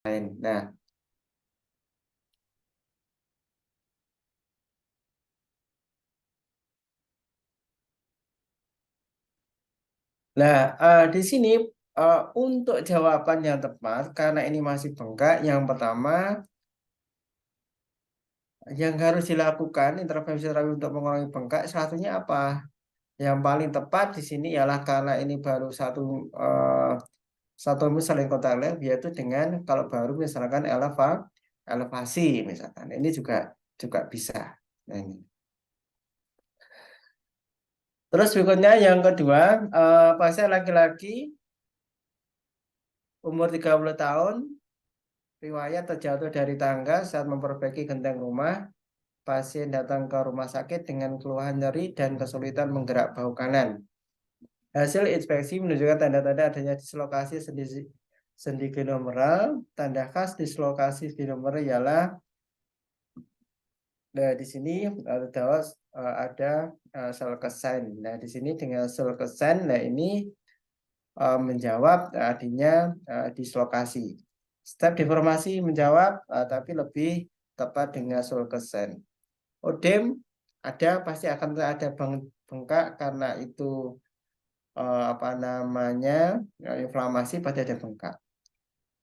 Nah, di sini untuk jawaban yang tepat, karena ini masih bengkak, yang pertama yang harus dilakukan intervensi terapi untuk mengurangi bengkak, satunya apa? Yang paling tepat di sini ialah karena ini baru satu saling kontak lab, yaitu dengan kalau baru misalkan elevasi misalkan. Ini juga juga bisa. Nah, ini. Terus berikutnya yang kedua, pasien laki-laki umur 30 tahun, riwayat terjatuh dari tangga saat memperbaiki genteng rumah. Pasien datang ke rumah sakit dengan keluhan nyeri dan kesulitan menggerak bahu kanan. Hasil inspeksi menunjukkan tanda-tanda adanya dislokasi sendi glenomeral. Tanda khas dislokasi glenomeral ialah di sini ada sel kesan. Nah, di sini dengan sel kesan, nah ini menjawab adanya dislokasi. Step deformasi menjawab, tapi lebih tepat dengan sel kesan. Odem ada, pasti akan ada bengkak karena itu apa namanya inflamasi, pasti ada bengkak.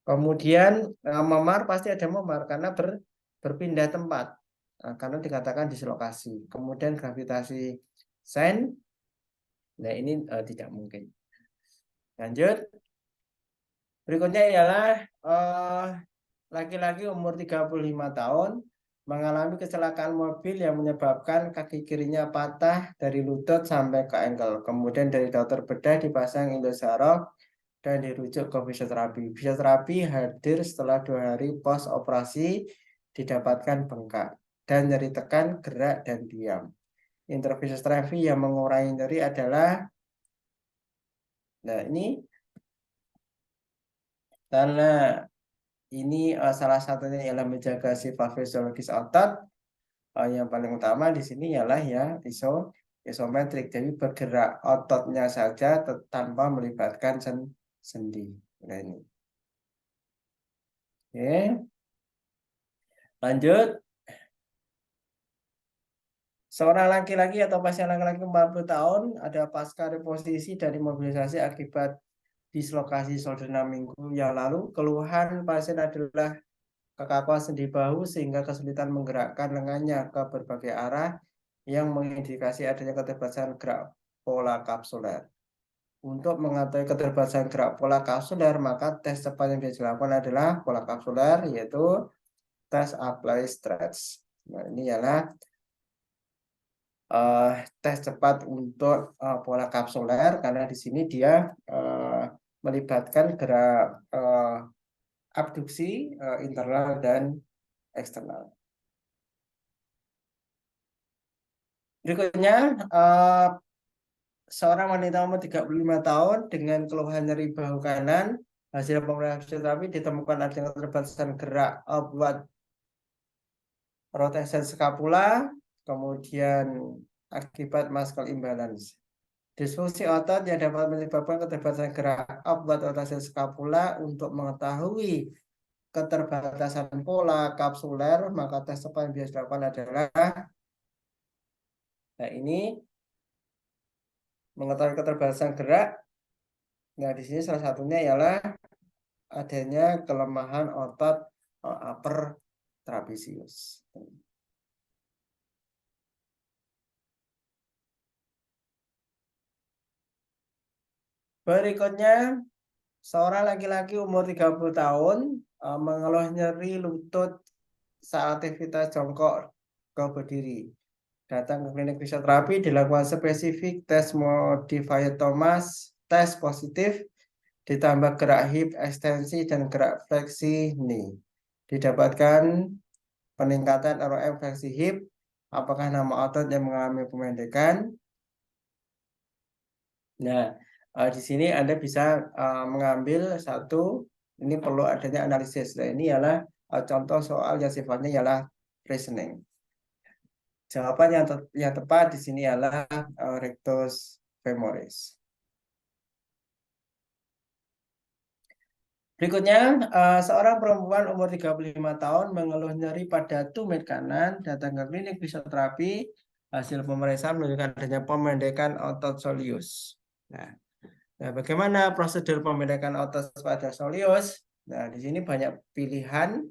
Kemudian memar pasti ada memar karena berpindah tempat, karena dikatakan dislokasi. Kemudian gravitasi sen, nah ini tidak mungkin. Lanjut, berikutnya ialah laki-laki umur 35 tahun mengalami kecelakaan mobil yang menyebabkan kaki kirinya patah dari lutut sampai ke ankle. Kemudian dari dokter bedah dipasang Indosarok dan dirujuk ke fisioterapi. Fisioterapi hadir setelah 2 hari pos operasi, didapatkan bengkak dan nyeri tekan, gerak, dan diam. Interfisioterapi yang mengurangi nyeri adalah, nah ini karena ini salah satunya ialah menjaga sifat fisiologis otot. Yang paling utama di sini ialah ya isometrik, jadi bergerak ototnya saja tanpa melibatkan sendi. Nah ini. Oke, lanjut. Seorang laki-laki atau pasien laki-laki 40 tahun ada pasca reposisi dari mobilisasi akibat dislokasi shoulder minggu yang lalu. Keluhan pasien adalah kekakuan sendi bahu sehingga kesulitan menggerakkan lengannya ke berbagai arah yang mengindikasi adanya keterbatasan gerak pola kapsuler. Untuk mengetahui keterbatasan gerak pola kapsuler, maka tes cepat yang bisa dilakukan adalah pola kapsuler, yaitu tes apply stretch. Nah, ini adalah tes cepat untuk pola kapsuler, karena di sini dia melibatkan gerak abduksi internal dan eksternal. Berikutnya, seorang wanita umur 35 tahun dengan keluhan nyeri bahu kanan, hasil pemeriksaan fisioterapi ditemukan adanya keterbatasan gerak buat rotation skapula, kemudian akibat muscle imbalance. Disfungsi otot yang dapat menyebabkan keterbatasan gerak buat rotasi skapula. Untuk mengetahui keterbatasan pola kapsuler, maka tes cepat yang biasa dilakukan adalah, nah ini mengetahui keterbatasan gerak. Nah, di sini salah satunya ialah adanya kelemahan otot upper trapezius. Berikutnya, seorang laki-laki umur 30 tahun mengeluh nyeri lutut saat aktivitas jongkok ke berdiri. Datang ke klinik fisioterapi, dilakukan spesifik tes modified Thomas, tes positif, ditambah gerak hip ekstensi dan gerak fleksi knee. Didapatkan peningkatan ROM fleksi hip. Apakah nama otot yang mengalami pemendekan? Nah, di sini Anda bisa mengambil satu, ini perlu adanya analisis. Nah, ini ialah contoh soal yang sifatnya ialah reasoning. Jawaban yang tepat di sini adalah rectus femoris. Berikutnya, seorang perempuan umur 35 tahun mengeluh nyeri pada tumit kanan, datang ke klinik fisioterapi, hasil pemeriksaan menunjukkan adanya pemendekan otot soleus. Nah, bagaimana prosedur pemendekan otot pada soleus? Nah, di sini banyak pilihan,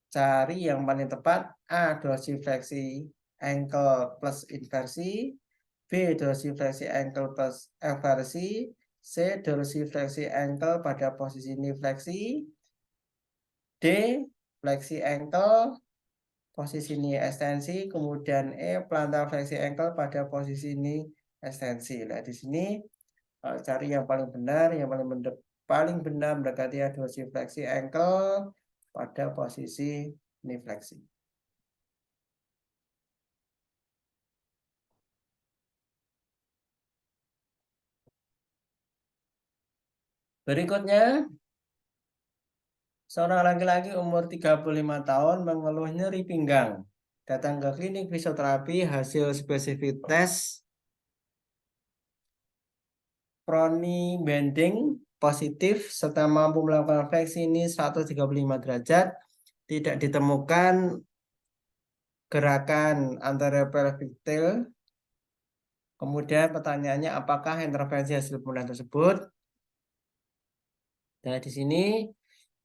cari yang paling tepat. A. Dorsifleksi ankle plus inversi. B. Dorsifleksi ankle plus eversi. C. Dorsifleksi ankle pada posisi knee fleksi. D. Fleksi ankle posisi knee ekstensi. Kemudian E. Plantar fleksi ankle pada posisi knee ekstensi. Nah, di sini cari yang paling benar, yang paling benar mendekati dorsifleksi ankle pada posisi knee fleksi. Berikutnya, seorang laki-laki umur 35 tahun mengeluh nyeri pinggang. Datang ke klinik fisioterapi, hasil spesifik tes proni bending positif serta mampu melakukan fleksi ini 135 derajat. Tidak ditemukan gerakan anterior pelvic tail. Kemudian pertanyaannya, apakah intervensi hasil pemeriksaan tersebut? Nah, di sini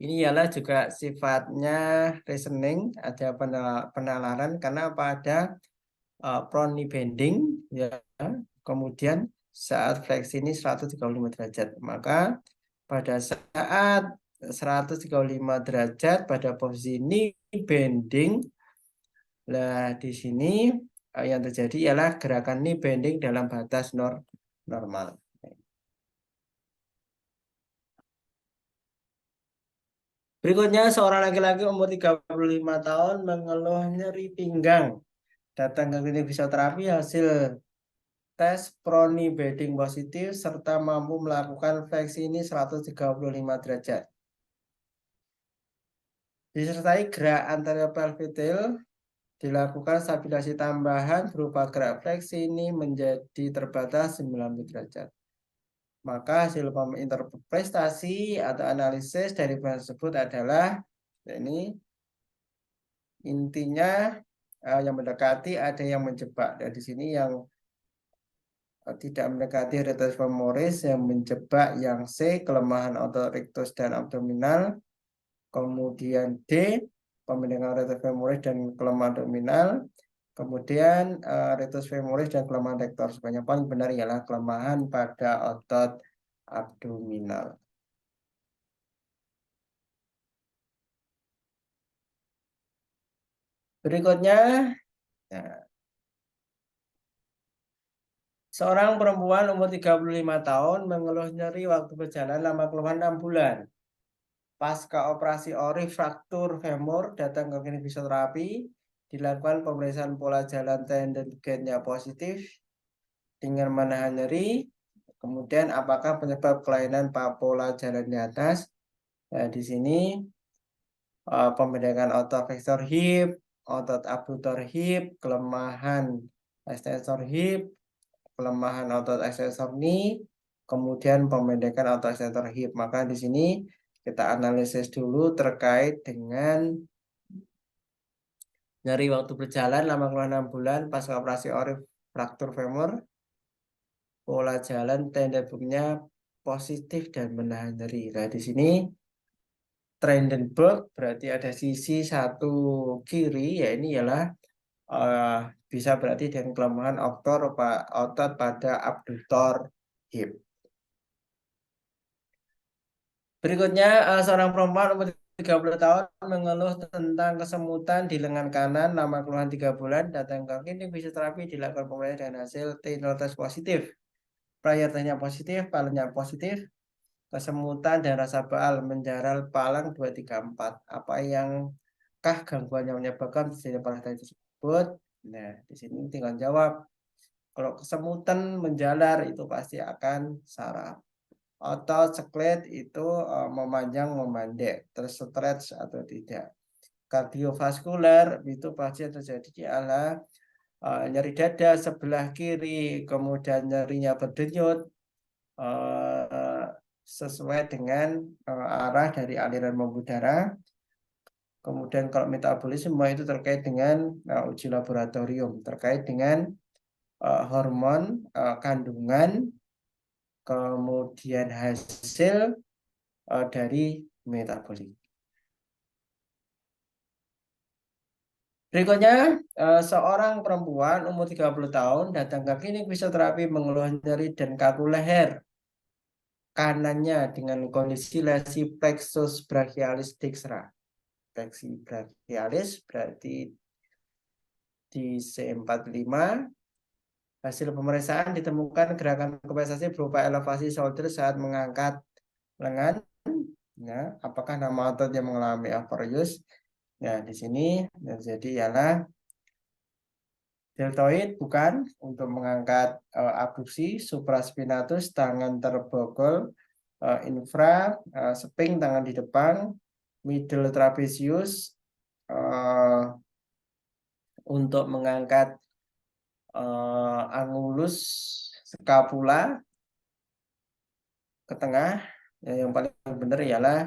ini ialah juga sifatnya reasoning, ada penalaran karena apa, ada prone bending ya. Kemudian saat fleksi ini 135 derajat. Maka pada saat 135 derajat pada posisi ini bending, nah di sini yang terjadi ialah gerakan knee bending dalam batas normal. Berikutnya, seorang laki-laki umur 35 tahun mengeluh nyeri pinggang. Datang ke klinik fisioterapi, hasil tes proni bending positif serta mampu melakukan fleksi ini 135 derajat. Disertai gerak anterior pelvic tail, dilakukan stabilisasi tambahan berupa gerak fleksi ini menjadi terbatas 90 derajat. Maka hasil interpretasi atau analisis dari bahan tersebut adalah ini intinya yang mendekati, ada yang menjebak. Dan di sini yang tidak mendekati rectus femoris, yang menjebak yang C, kelemahan otot rectus dan abdominal. Kemudian D, pembendengan rectus femoris dan kelemahan abdominal. Kemudian rectus femoris dan kelemahan rectus. Yang paling benar ialah kelemahan pada otot abdominal. Berikutnya, nah, seorang perempuan umur 35 tahun mengeluh nyeri waktu berjalan lama keluhan 6 bulan. Pasca operasi ori fraktur femur, datang ke klinik fisioterapi, dilakukan pemeriksaan pola jalan tendon gait-nya positif dengan menahan nyeri. Kemudian apakah penyebab kelainan pola jalan di atas? Nah, di sini pembendakan otot flexor hip, otot abductor hip, kelemahan extensor hip, kelemahan otot extensor knee, kemudian pembendakan otot extensor hip. Maka di sini kita analisis dulu terkait dengan nyeri waktu berjalan lama kurang 6 bulan pasca operasi ori fraktur femur, pola jalan tendonnya positif dan menahan nyeri. Nah, di sini Trendelenburg berarti ada sisi satu kiri, ya ini ialah uh, bisa berarti dengan kelemahan otot pada abductor hip. Berikutnya, seorang perempuan umur 30 tahun mengeluh tentang kesemutan di lengan kanan lama keluhan 3 bulan, datang ke klinik fisioterapi, dilakukan pemeriksaan dan hasil T0 test positif. Prior-nya positif, palanya positif, kesemutan dan rasa baal menjaral palang 2, 3, 4. Apa yang gangguan yang menyebabkan terjadinya palang tersebut? Nah, di sini tinggal jawab. Kalau kesemutan menjalar itu pasti akan saraf. Otot seklet itu memanjang memendek, terstretch atau tidak. Kardiovaskular itu pasti terjadi adalah nyeri dada sebelah kiri, kemudian nyerinya berdenyut, sesuai dengan arah dari aliran pembuluh darah. Kemudian kalau metabolisme itu terkait dengan uji laboratorium, terkait dengan hormon, kandungan, kemudian hasil dari metabolik. Berikutnya, seorang perempuan umur 30 tahun datang ke klinik fisioterapi mengeluh nyeri dan kaku leher kanannya dengan kondisi lesi plexus brachialis dextra. Plexus brachialis berarti di C45. Hasil pemeriksaan ditemukan gerakan kompensasi berupa elevasi shoulder saat mengangkat lengan. Ya, apakah nama otot yang mengalami aperius? Ya, di sini jadi ialah deltoid, bukan, untuk mengangkat abduksi, supraspinatus tangan terbogol, infra spring tangan di depan, middle trapezius untuk mengangkat angulus scapula ke tengah. Yang paling benar ialah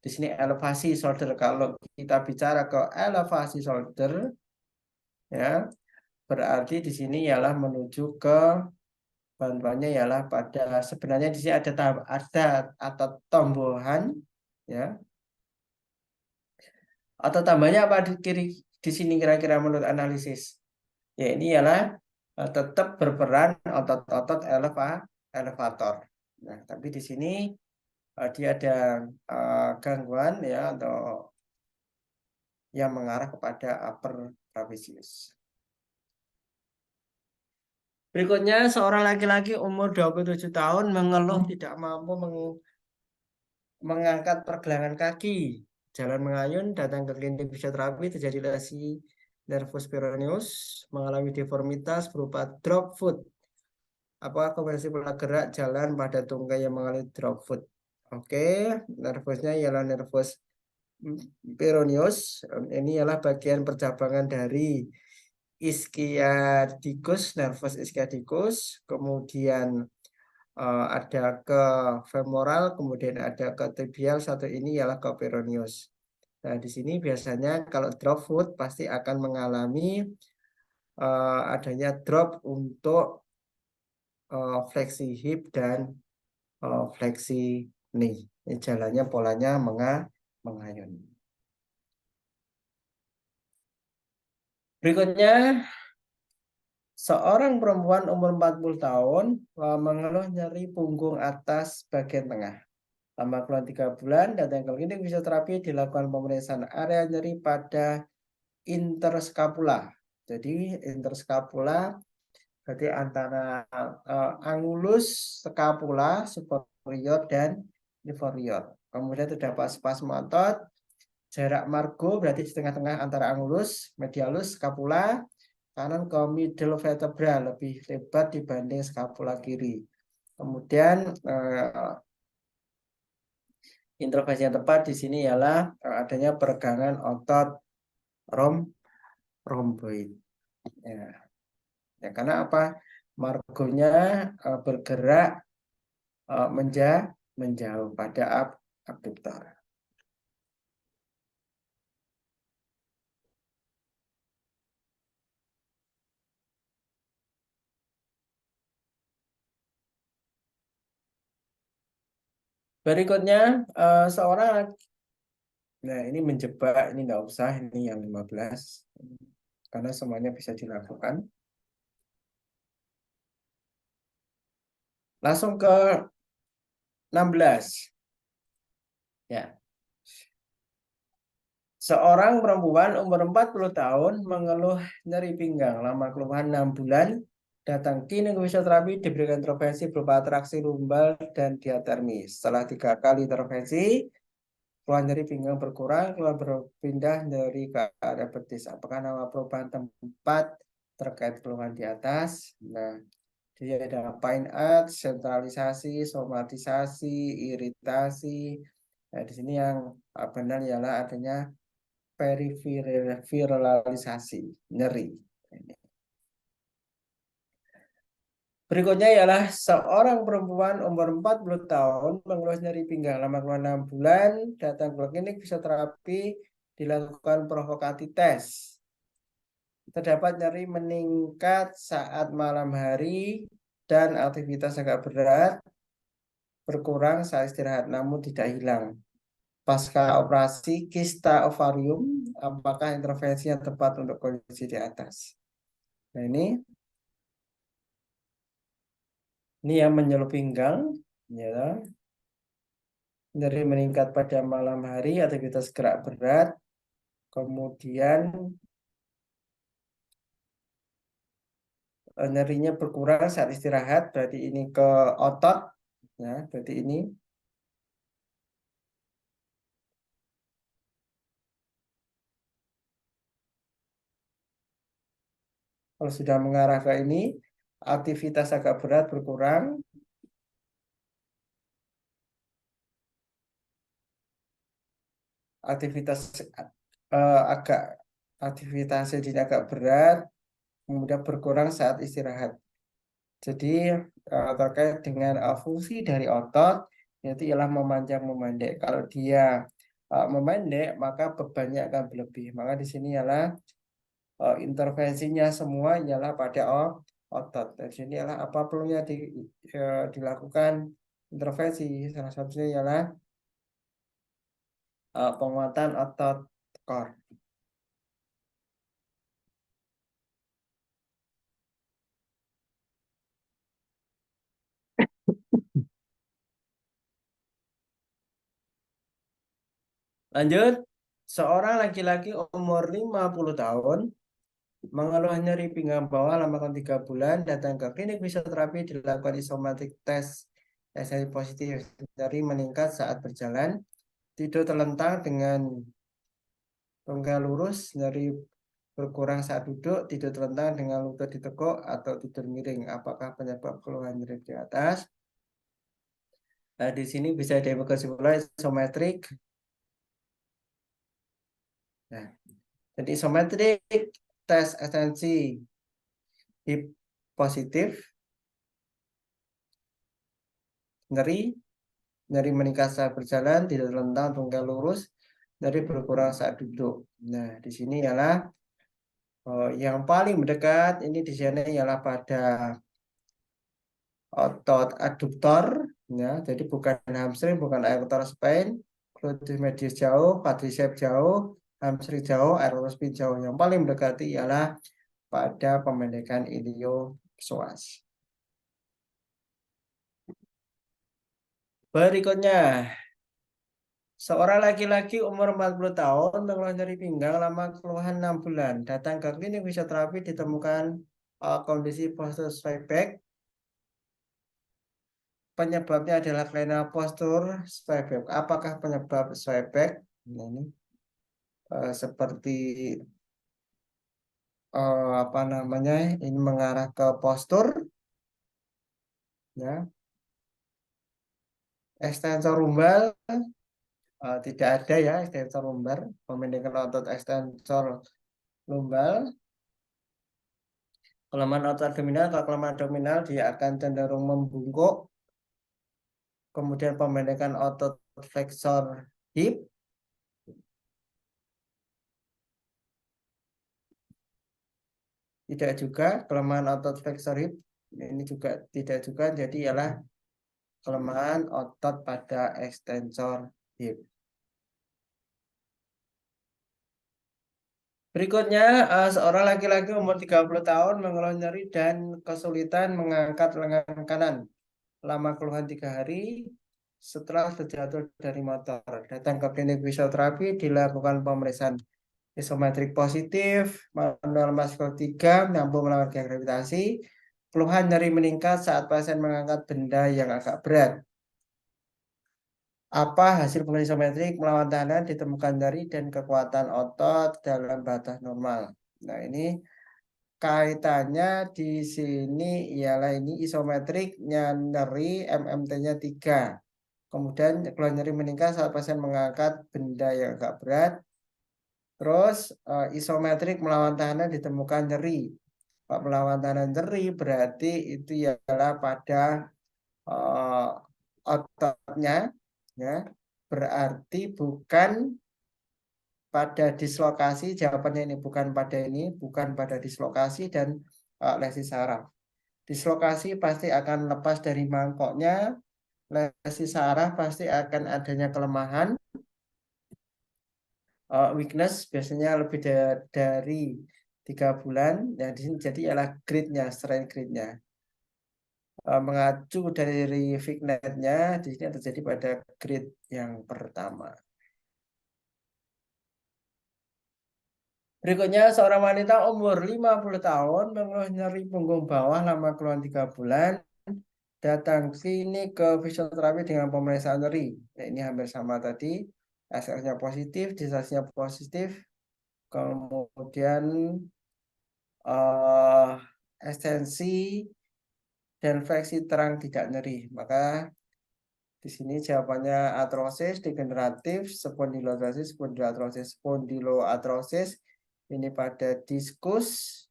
di sini elevasi shoulder. Kalau kita bicara ke elevasi shoulder, ya berarti di sini ialah menuju ke bahan-bahannya ialah pada sebenarnya di sini ada atau tombohan, ya, atau tambahnya apa di kiri di sini kira-kira menurut analisis? Ya ini ialah tetap berperan otot-otot elevator. Nah, tapi di sini dia ada gangguan, ya, atau yang mengarah kepada upper trapezius. Berikutnya, seorang laki-laki umur 27 tahun mengeluh tidak mampu mengangkat pergelangan kaki. Jalan mengayun, datang ke klinik fisioterapi, terjadi lesi nervus peroneus, mengalami deformitas berupa drop foot. Apakah kombinasi pola gerak jalan pada tungkai yang mengalami drop foot? Oke, nervusnya ialah nervus peroneus. Ini ialah bagian percabangan dari ischiadicus, nervus ischiadicus, kemudian ada ke femoral, kemudian ada ke tibial, satu ini ialah ke peroneus. Nah, di sini biasanya kalau drop foot pasti akan mengalami adanya drop untuk fleksi hip dan fleksi knee. Ini jalannya polanya mengayun. Berikutnya, seorang perempuan umur 40 tahun mengeluh nyeri punggung atas bagian tengah. Lama keluhan 3 bulan, datang ke klinik fisioterapi, dilakukan pemeriksaan area nyeri pada interskapula. Jadi interskapula berarti antara angulus skapula superior dan inferior. Kemudian terdapat spasme otot, jarak margo berarti di tengah-tengah antara angulus, medialus, skapula, kanan ke middle vertebra lebih lebar dibanding skapula kiri. Kemudian intervensi yang tepat di sini ialah adanya peregangan otot romboid. Ya. Ya, karena apa? Margonya bergerak menjauh pada abduktor. Berikutnya seorang, nah ini menjebak, ini nggak usah, ini yang 15 karena semuanya bisa dilakukan. Langsung ke 16. Ya. Seorang perempuan umur 40 tahun mengeluh nyeri pinggang lama keluhan 6 bulan, datang klinik fisioterapi, diberikan intervensi berupa atraksi lumbal dan diatermi. Setelah 3 kali intervensi, keluhan nyeri pinggang berkurang, keluhan berpindah nyeri ke area betis. Apakah nama perubahan tempat terkait keluhan di atas? Nah, dia ada pain out, sentralisasi, somatisasi, iritasi. Nah, di sini yang benar ialah adanya periviralisasi, nyeri. Berikutnya ialah seorang perempuan umur 40 tahun mengeluh nyeri pinggang lama kurang 6 bulan, datang ke klinik fisioterapi, dilakukan provokatif tes. Terdapat nyeri meningkat saat malam hari dan aktivitas agak berat, berkurang saat istirahat namun tidak hilang. Pasca operasi kista ovarium, apakah intervensi yang tepat untuk kondisi di atas? Nah, ini yang menyelup pinggang, ya. Nyeri meningkat pada malam hari, aktivitas gerak berat, kemudian nyerinya berkurang saat istirahat, berarti ini ke otot, ya, berarti ini. Kalau sudah mengarah ke ini, aktivitas agak berat berkurang, aktivitas agak aktivitas jadi agak berat, kemudian berkurang saat istirahat. Jadi terkait dengan fungsi dari otot, yaitu ialah memanjang memendek. Kalau dia memendek, maka bebannya akan berlebih. Maka di sini ialah intervensinya semua ialah pada otot. Dan di sini ialah apa perlunya dilakukan intervensi. Salah satunya ialah penguatan otot core. Lanjut, seorang laki-laki umur 50 tahun mengeluh nyeri pinggang bawah lama 3 bulan, datang ke klinik fisioterapi, dilakukan isometrik tes SI positif, nyeri meningkat saat berjalan, tidur terlentang dengan tunggal lurus, nyeri berkurang saat duduk, tidur terlentang dengan lutut ditekuk atau tidur miring. Apakah penyebab keluhan nyeri di atas? Nah, di sini bisa kesimpulan isometrik. Nah, jadi isometrik tes ekstensi hip positif, nyeri, nyeri meningkat saat berjalan, tidak terlentang, tunggal lurus, nyeri berkurang saat duduk. Nah, di sini ialah yang paling mendekat ini di sini ialah pada otot aduktor, ya. Jadi bukan hamstring, bukan aorta spine, gluteus medius jauh, quadriceps jauh, hamstring jauh, aorta spine jauh. Yang paling mendekati ialah pada pemendekan iliopsoas. Berikutnya, seorang laki-laki umur 40 tahun mengeluh nyeri pinggang lama keluhan 6 bulan. Datang ke klinik fisioterapi, ditemukan kondisi postur sway back. Penyebabnya adalah kelainan postur sway back. Apakah penyebab sway back? Nah, ini seperti apa namanya? Ini mengarah ke postur, ya. Ekstensor lumbar tidak ada, ya, ekstensor lumbar. Pemendekan otot ekstensor lumbar. Kelemahan otot abdominal, kalau kelemahan abdominal dia akan cenderung membungkuk. Kemudian pemendekan otot flexor hip. Tidak juga kelemahan otot flexor hip. Ini juga tidak juga, jadi ialah kelemahan otot pada ekstensor hip. Berikutnya, seorang laki-laki umur 30 tahun mengeluh nyeri dan kesulitan mengangkat lengan kanan. Lama keluhan 3 hari setelah terjatuh dari motor. Datang ke klinik fisioterapi, dilakukan pemeriksaan isometrik positif, manual muscle 3, mampu melawan gravitasi. Keluhan nyeri meningkat saat pasien mengangkat benda yang agak berat. Apa hasil pengujian isometrik melawan tekanan, ditemukan nyeri dan kekuatan otot dalam batas normal. Nah, ini kaitannya di sini ialah ini isometrik nyeri MMT-nya 3. Kemudian keluhan nyeri meningkat saat pasien mengangkat benda yang agak berat. Terus isometrik melawan tekanan ditemukan nyeri perlawanan nyeri berarti itu ialah pada ototnya, ya. Berarti bukan pada dislokasi. Jawabannya ini bukan pada dislokasi dan lesi saraf. Dislokasi pasti akan lepas dari mangkoknya. Lesi saraf pasti akan adanya kelemahan, weakness biasanya lebih dari 3 bulan. Nah, di sini jadi ialah grade-nya, strength grade-nya. Mengacu dari Vignet-nya, di sini terjadi pada grade yang pertama. Berikutnya, seorang wanita umur 50 tahun mengeluh nyeri punggung bawah lama keluhan 3 bulan. Datang klinik ke fisioterapi dengan pemeriksaan nyeri. Ya, ini hampir sama tadi. SL-nya positif, distrasinya positif. Kemudian ekstensi dan fleksi terang tidak nyeri. Maka di sini jawabannya artrosis degeneratif, spondiloartrosis, spondiloartrosis ini pada diskus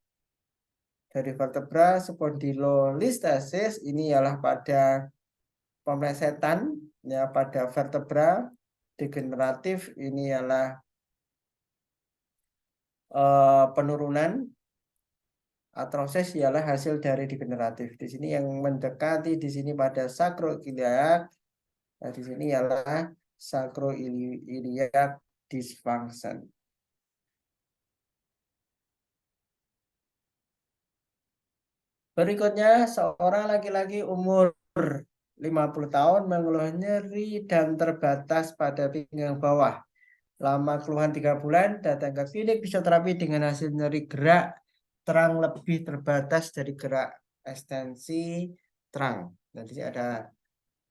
dari vertebra, spondilolistesis ini ialah pada pemelesetan, ya, pada vertebra. Degeneratif ini ialah penurunan. Artrosis ialah hasil dari degeneratif. Di sini yang mendekati di sini pada sakroiliac. Nah, di sini ialah sakroiliac dysfunction. Berikutnya, seorang laki-laki umur 50 tahun mengeluh nyeri dan terbatas pada pinggang bawah. Lama keluhan 3 bulan, datang ke klinik fisioterapi dengan hasil nyeri gerak terang lebih terbatas dari gerak ekstensi terang. Nanti ada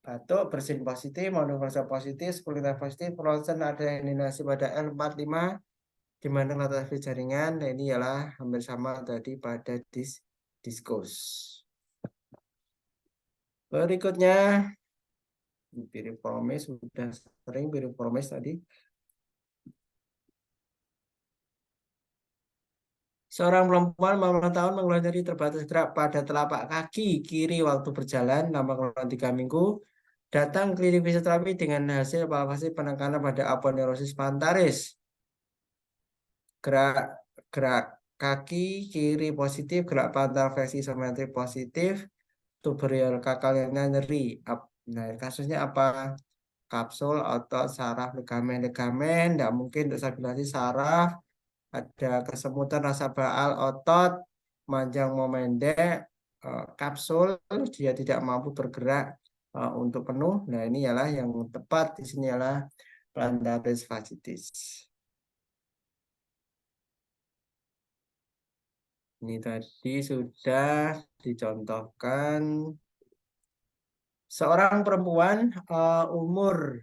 batuk, bersin positif, manuversa positif, spulitas positif, ronsen ada indenasi pada L45, di mana letak jaringan. Nah, ini ialah hampir sama tadi pada diskus. Berikutnya, piriformis sudah sering piriformis tadi. Seorang perempuan 50 tahun mengeluh nyeri terbatas gerak pada telapak kaki kiri waktu berjalan lama kurang 3 minggu. Datang klinik fisioterapi dengan hasil palpasi penekanan pada aponeurosis plantaris. Gerak kaki kiri positif, gerak pantal fleksi isometrik positif, tuberkel kakalnya nyeri. Nah, kasusnya apa? Kapsul, otot, saraf, ligamen, tidak mungkin untuk stabilisasi saraf. Ada kesemutan rasa baal otot, manjang memendek, kapsul, dia tidak mampu bergerak untuk penuh. Nah, ini ialah yang tepat di sini ialah plantaris fasciitis. Ini tadi sudah dicontohkan. Seorang perempuan umur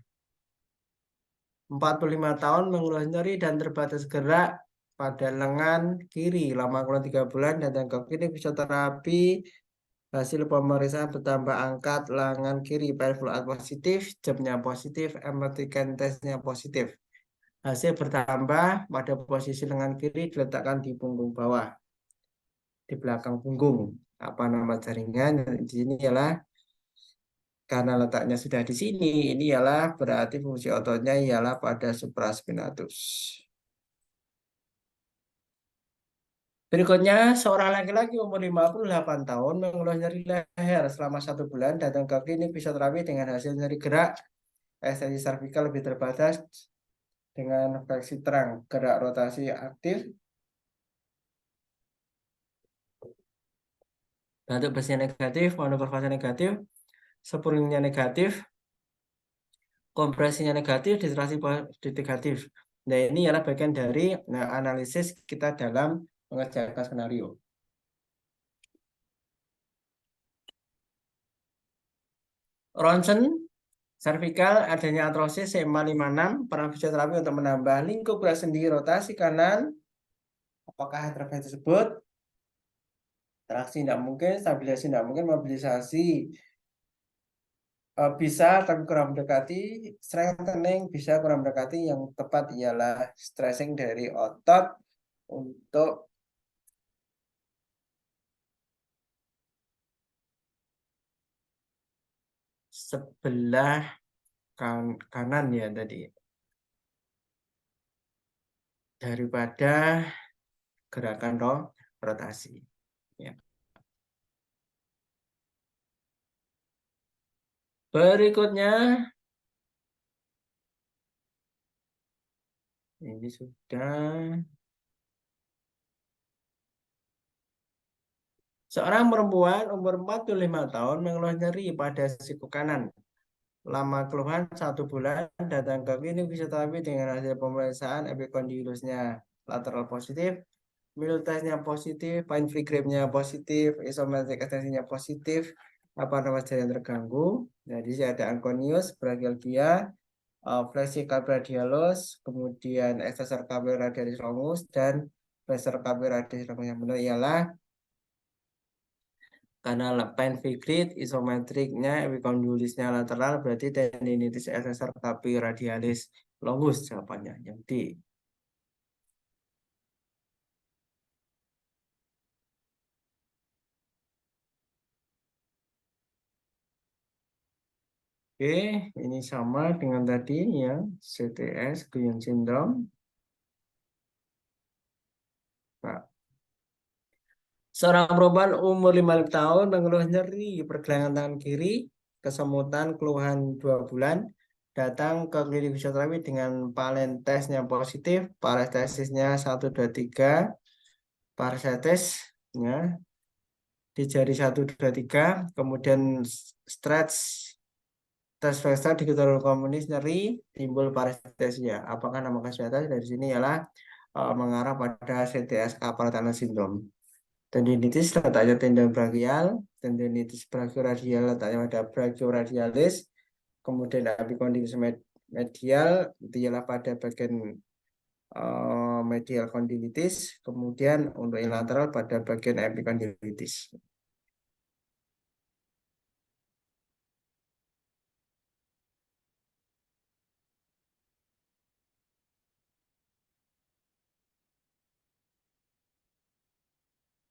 45 tahun mengeluh nyeri dan terbatas gerak pada lengan kiri lama kurang 3 bulan, datang ke klinik fisioterapi. Hasil pemeriksaan bertambah angkat lengan kiri, fluid positif, jamnya positif, MRT tesnya positif. Hasil bertambah pada posisi lengan kiri diletakkan di punggung bawah, di belakang punggung. Apa nama jaringan? Di sini ialah karena letaknya sudah di sini, ini ialah berarti fungsi ototnya ialah pada supraspinatus. Berikutnya, seorang laki-laki umur 58 tahun mengeluh nyeri leher selama 1 bulan, datang ke klinik fisioterapi dengan hasil nyeri gerak, ekstensi servikal lebih terbatas dengan fleksi terang, gerak rotasi aktif, batuk bersin negatif, manuver fase negatif, spurlingnya negatif, kompresinya negatif, distrasi negatif. Nah, ini adalah bagian dari analisis kita dalam mengerjakan skenario. Ronsen servikal adanya artrosis CMA56, peran fisioterapi untuk menambah lingkup gerak sendi rotasi kanan. Apakah intervensi tersebut? Traksi tidak mungkin, stabilisasi tidak mungkin, mobilisasi bisa tapi kurang mendekati, strengthening bisa kurang mendekati. Yang tepat ialah stressing dari otot untuk sebelah kanan ya tadi daripada gerakan rotasi. Ya. Berikutnya ini sudah. Seorang perempuan umur 45 tahun mengeluh nyeri pada siku kanan. Lama keluhan 1 bulan, datang ke klinik fisioterapi dengan hasil pemeriksaan epikondylusnya lateral positif, middle testnya positif, fine free grip-nya positif, isometric ekstensinya positif, apa nama jalan terganggu. Jadi ada ankonius, brachialgia, flexi radialis, kemudian extensor radialis longus, dan flexor radialis longus. Yang benar ialah karena pen vigrid isometriknya epicondylisnya lateral berarti tendinitis extensor radialis longus jawabannya yang D. Oke, ini sama dengan tadi ya, CTS, Guyon Syndrome. Pak. Seorang perempuan umur 55 tahun mengeluh nyeri pergelangan tangan kiri, kesemutan, keluhan 2 bulan, datang ke klinik fisioterapi dengan palen tesnya positif, parestesisnya 1, 2, 3, parestesisnya di jari 1, 2, 3, kemudian stretch tes flexor di gluteus komunis nyeri, timbul parestesia. Apakah nama kesehatan dari sini ialah mengarah pada CTS carpal tunnel syndrome. Tendinitis letaknya tendon brachial, tendinitis brachioradial letaknya pada brachioradialis, kemudian epicondylus medial itu ialah pada bagian medial condylitis, kemudian untuk yang lateral pada bagian epicondylitis.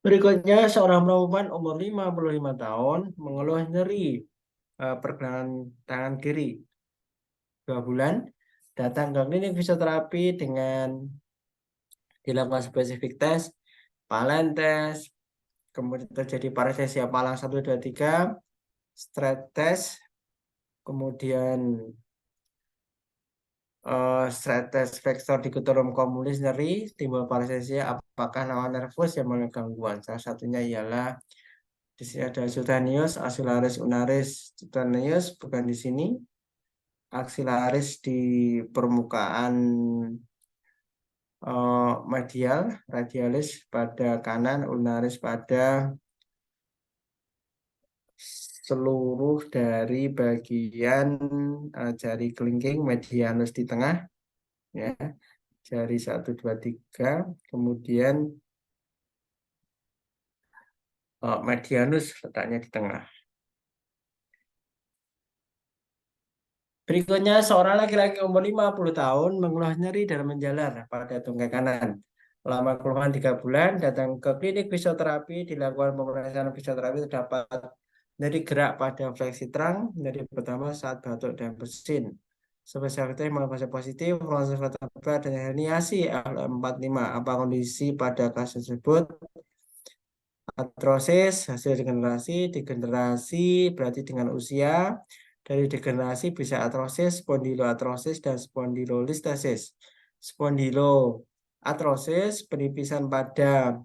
Berikutnya, seorang perempuan umur 55 tahun mengeluh nyeri pergelangan tangan kiri 2 bulan, datang ke klinik fisioterapi dengan dilakukan spesifik tes, palen tes, kemudian terjadi paresesia palang 1, 2, 3, stress test, kemudian stress test flexor di gluteus comunis nyeri, timbul paresesia, apakah nama nervus yang mengalami gangguan? Salah satunya ialah di sini ada cutaneous, axillaris ulnaris cutaneous, bukan di sini. Axillaris di permukaan medial, radialis pada kanan, ulnaris pada seluruh dari bagian jari kelingking, medianus di tengah, ya, jari 1, 2, 3, kemudian medianus letaknya di tengah. Berikutnya, seorang laki-laki umur 50 tahun mengeluh nyeri dalam menjalar pada tungkai kanan. Lama keluhan 3 bulan, datang ke klinik fisioterapi, dilakukan pemeriksaan fisioterapi, terdapat nyeri gerak pada fleksi terang, nyeri pertama saat batuk dan bersin. Spesialitas manifestasi positif, proses vertebra dan herniasi L45. Apa kondisi pada kasus tersebut? Artrosis, hasil degenerasi berarti dengan usia. Dari degenerasi bisa artrosis, spondiloartrosis, dan spondilolistesis. Spondiloartrosis, penipisan pada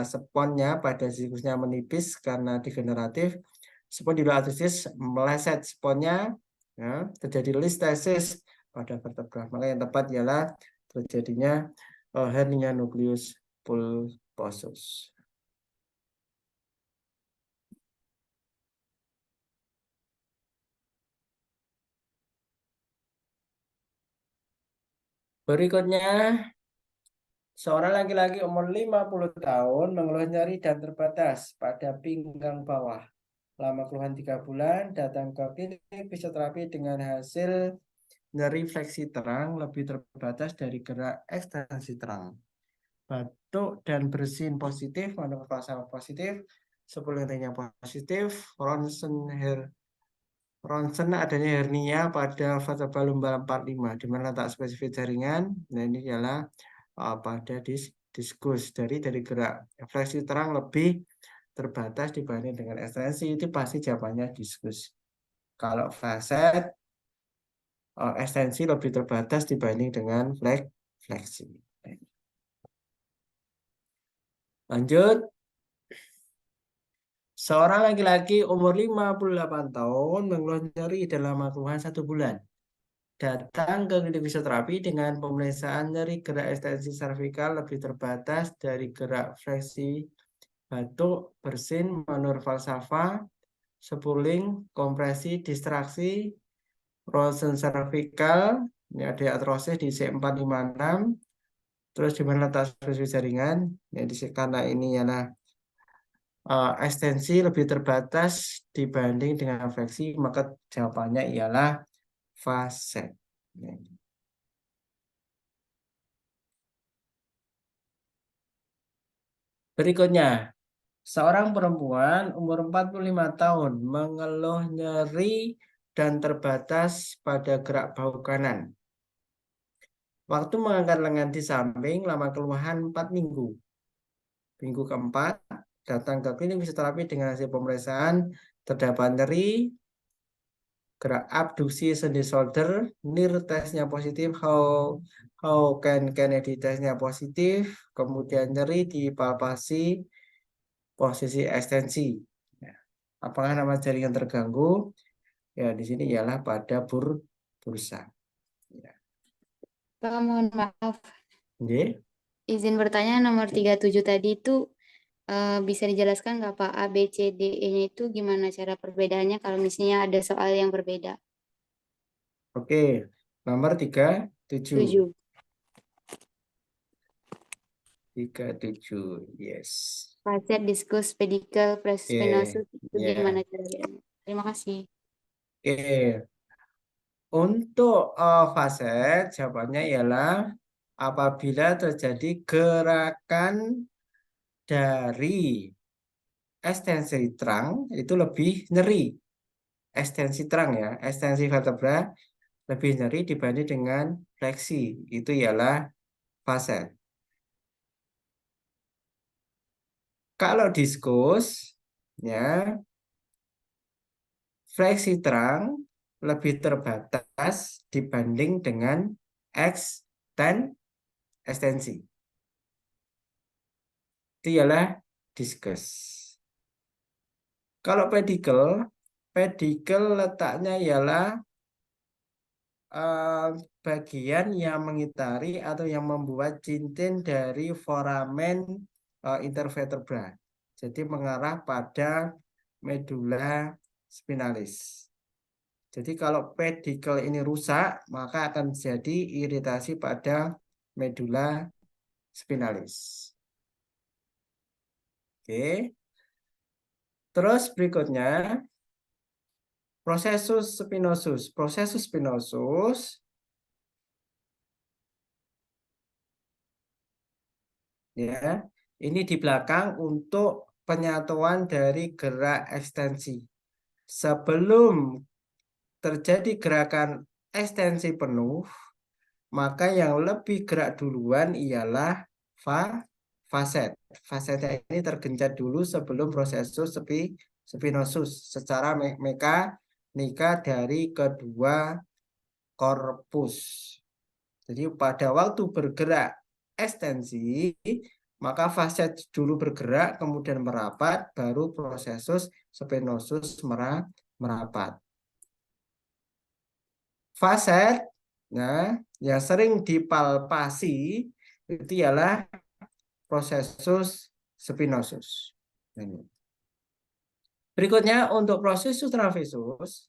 sponnya, pada sikusnya menipis karena degeneratif. Spondiloartrosis, meleset sponnya, ya, terjadi listesis pada vertebra. Maka yang tepat ialah terjadinya hernia nukleus pulposus. Berikutnya, seorang laki-laki umur 50 tahun mengeluh nyeri dan terbatas pada pinggang bawah. Lama keluhan 3 bulan, datang ke klinik fisioterapi dengan hasil nyeri fleksi terang lebih terbatas dari gerak ekstensi terang. Batuk dan bersin positif, manifestasi positif, 10 intinya positif, Ronsen hair ronsen adanya hernia pada vertebra lumbar 45 di mana letak spesifik jaringan. Nah, ini adalah pada diskus dari gerak fleksi terang lebih terbatas dibanding dengan ekstensi, itu pasti jawabannya diskus. Kalau faset ekstensi lebih terbatas dibanding dengan fleksi. Lanjut. Seorang laki-laki umur 58 tahun mengeluh nyeri dalam keluhan 1 bulan. Datang ke klinik fisioterapi dengan pemeriksaan nyeri gerak ekstensi servikal lebih terbatas dari gerak fleksi batuk, bersin, manur falsafa, spuling, kompresi, distraksi, rosen servikal, ini ada artrosis di C456, terus di mana letak spesifik jaringan, ya karena ini adalah ekstensi lebih terbatas dibanding dengan fleksi, maka jawabannya ialah faset. Berikutnya, seorang perempuan umur 45 tahun mengeluh nyeri dan terbatas pada gerak bahu kanan. Waktu mengangkat lengan di samping lama keluhan 4 minggu. Minggu keempat, datang ke klinik fisioterapi dengan hasil pemeriksaan terdapat nyeri, gerak abduksi sendi shoulder, NIR tesnya positif, how can Kennedy tesnya positif, kemudian nyeri di palpasi posisi ekstensi. Ya. Apakah nama jaringan terganggu? Ya, di sini ialah pada bursa. Ya. Pak, mohon maaf. Oke. Izin bertanya, nomor 37 tadi itu bisa dijelaskan nggak Pak, A, B, C, D, E-nya itu gimana cara perbedaannya kalau misalnya ada soal yang berbeda? Oke, nomor 37. 7. 37, yes. Facet, diskus, pedikel, Oke, spinosus itu gimana ya. cara bedanya? Terima kasih. Oke, untuk faset jawabannya ialah apabila terjadi gerakan dari ekstensi terang itu lebih nyeri. Ekstensi terang ya, ekstensi vertebra lebih nyeri dibanding dengan fleksi. Itu ialah faset. Kalau diskus, ya, fleksi terang lebih terbatas dibanding dengan ekstensi. Itu ialah diskus. Kalau pedikel letaknya ialah bagian yang mengitari atau yang membuat cincin dari foramen intervertebra. Jadi mengarah pada medula spinalis. Jadi kalau pedikel ini rusak, maka akan jadi iritasi pada medula spinalis. Oke. Terus berikutnya, prosesus spinosus. Prosesus spinosus ya, ini di belakang untuk penyatuan dari gerak ekstensi. Sebelum terjadi gerakan ekstensi penuh, maka yang lebih gerak duluan ialah faset. Fasetnya ini tergencet dulu sebelum prosesus spinosus secara mekanika dari kedua korpus. Jadi pada waktu bergerak ekstensi, maka faset dulu bergerak, kemudian merapat, baru prosesus spinosus merapat. Faset, nah, yang sering dipalpasi itu ialah prosesus spinosus. Ini. Berikutnya untuk prosesus trapezus,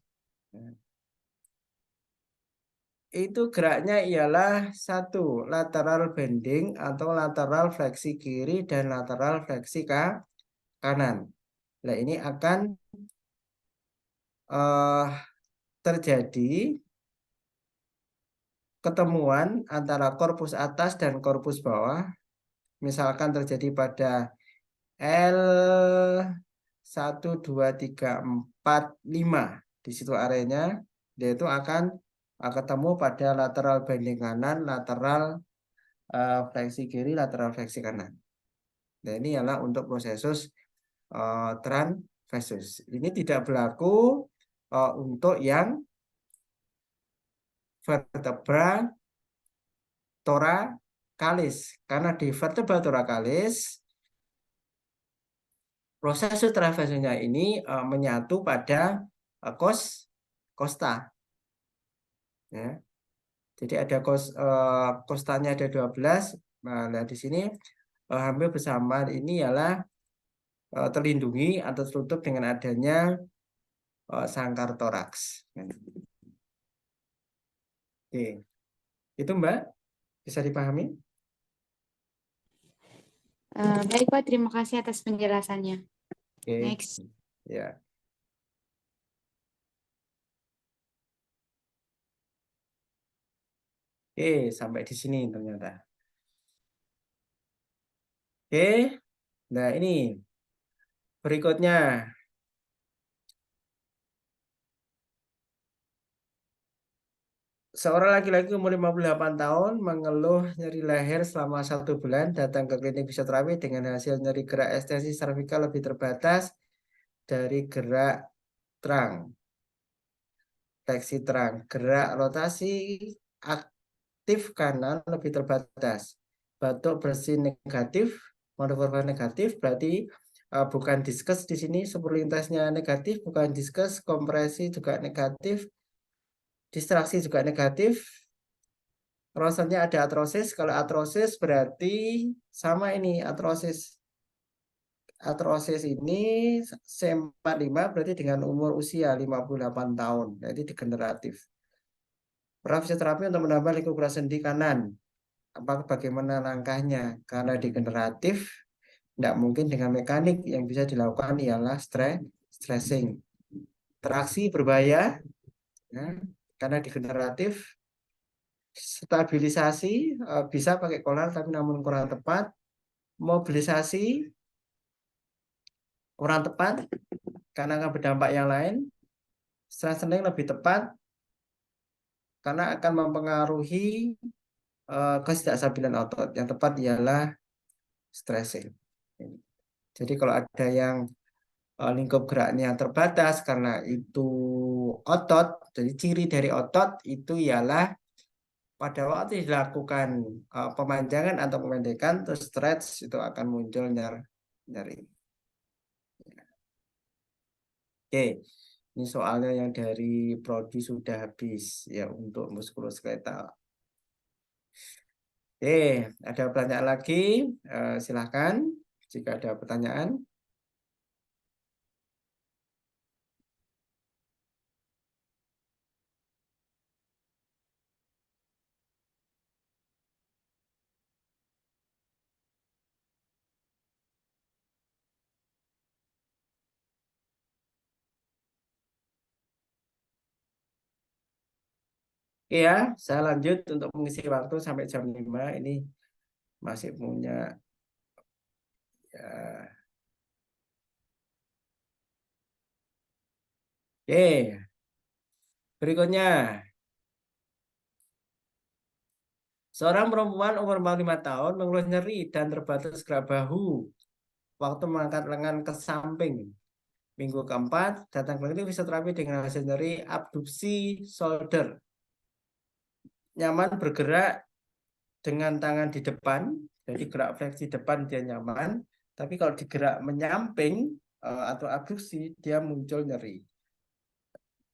itu geraknya ialah satu lateral bending atau lateral fleksi kiri dan lateral fleksi kanan. Nah, ini akan terjadi ketemuan antara korpus atas dan korpus bawah. Misalkan terjadi pada L 1, 2, 3, 4, 5. di situ areanya, dia itu akan ketemu pada lateral bending kanan, lateral fleksi kiri, lateral fleksi kanan. Nah, ini adalah untuk prosesus transversus. Ini tidak berlaku untuk yang vertebra thoracalis, karena di vertebra thoracalis proses transversusnya ini menyatu pada kosta. Ya. Jadi ada kostanya ada 12. Nah, di sini hampir bersamaan ini ialah terlindungi atau tertutup dengan adanya sangkar toraks. Oke. Itu Mbak, bisa dipahami? Baik Pak, terima kasih atas penjelasannya. Oke. Next. Ya. Oke, sampai di sini ternyata. Oke. Nah, ini berikutnya. Seorang laki-laki umur 58 tahun mengeluh nyeri leher selama 1 bulan, datang ke klinik fisioterapi dengan hasil nyeri gerak ekstensi servikal lebih terbatas dari gerak terang. Fleksi terang, gerak rotasi aktif kanan lebih terbatas. Batuk bersih negatif, monokorban negatif, berarti bukan diskus di sini, sepur lintasnya negatif, bukan diskus, kompresi juga negatif, distraksi juga negatif. Rosannya ada atrosis. Kalau atrosis berarti sama ini atrosis. Atrosis ini C45 berarti dengan umur usia 58 tahun. Jadi degeneratif. Fisioterapi untuk menambah lingkup gerak sendi kanan. Bagaimana langkahnya? Karena degeneratif, tidak mungkin dengan mekanik. Yang bisa dilakukan ialah stressing. Traksi berbahaya, ya, karena degeneratif. Stabilisasi bisa pakai kolar tapi namun kurang tepat. Mobilisasi kurang tepat karena akan berdampak yang lain. Strengthening lebih tepat karena akan mempengaruhi ketidakstabilan otot. Yang tepat ialah stressing. Jadi kalau ada yang lingkup geraknya terbatas karena itu otot, jadi ciri dari otot itu ialah pada waktu dilakukan pemanjangan atau pemendekan, terus stretch itu akan muncul nyeri. Oke, ini soalnya yang dari prodi sudah habis ya untuk muskuloskeletal. Oke, ada pertanyaan lagi? Silahkan jika ada pertanyaan. Iya, saya lanjut untuk mengisi waktu sampai jam 5. Ini masih punya ya. Oke, berikutnya. Seorang perempuan umur 45 tahun mengeluh nyeri dan terbatas gerak bahu waktu mengangkat lengan ke samping. Minggu keempat, datang ke klinik fisioterapi dengan hasil nyeri abduksi shoulder. Nyaman bergerak dengan tangan di depan, jadi gerak fleksi depan dia nyaman, tapi kalau digerak menyamping atau abduksi, dia muncul nyeri.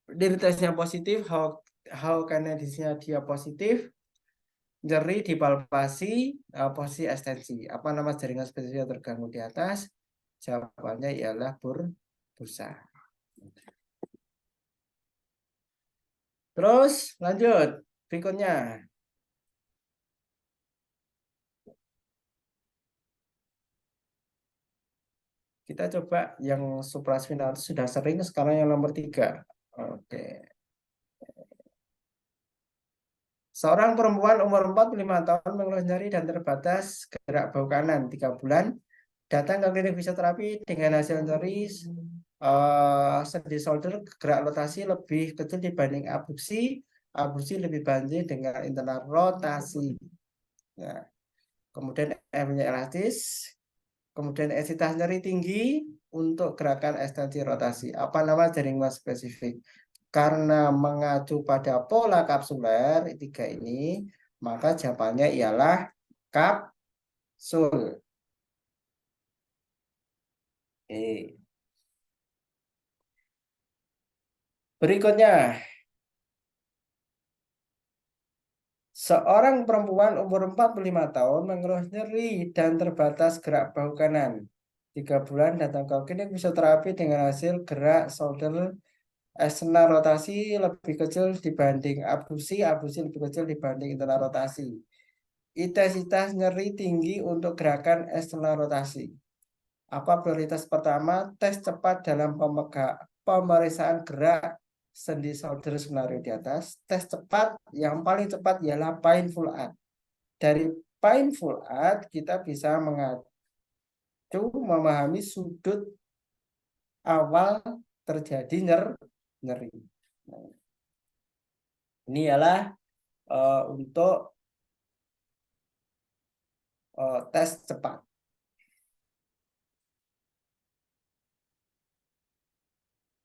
Dari tesnya positif, how kinetisnya dia positif, nyeri di palpasi, posisi ekstensi. Apa nama jaringan spesifik yang terganggu di atas? Jawabannya ialah bursa. Terus lanjut berikutnya. Kita coba yang supraspinal sudah sering, sekarang yang nomor 3. Oke. Seorang perempuan umur 45 tahun mengeluh nyeri dan terbatas gerak bahu kanan 3 bulan. Datang ke klinik fisioterapi dengan hasil nyeri sendi shoulder gerak rotasi lebih kecil dibanding abduksi lebih banyak dengan internal rotasi. Ya. Kemudian M-nya elastis, kemudian entitas nyeri tinggi untuk gerakan ekstensi rotasi. Apa nama jaring mas spesifik? Karena mengacu pada pola kapsuler tiga ini, maka jawabannya ialah kapsul. Berikutnya, seorang perempuan umur 45 tahun mengeluh nyeri dan terbatas gerak bahu kanan. 3 bulan datang ke klinik fisioterapi dengan hasil gerak shoulder eksternal rotasi lebih kecil dibanding abduksi, abduksi lebih kecil dibanding internal rotasi. Intensitas nyeri tinggi untuk gerakan eksternal rotasi. Apa prioritas pertama? Tes cepat dalam pemeriksaan gerak sendi shoulder skenario di atas. Tes cepat yang paling cepat ialah painful art. Dari painful art kita bisa memahami sudut awal terjadi nyeri. Nah, ini ialah untuk tes cepat.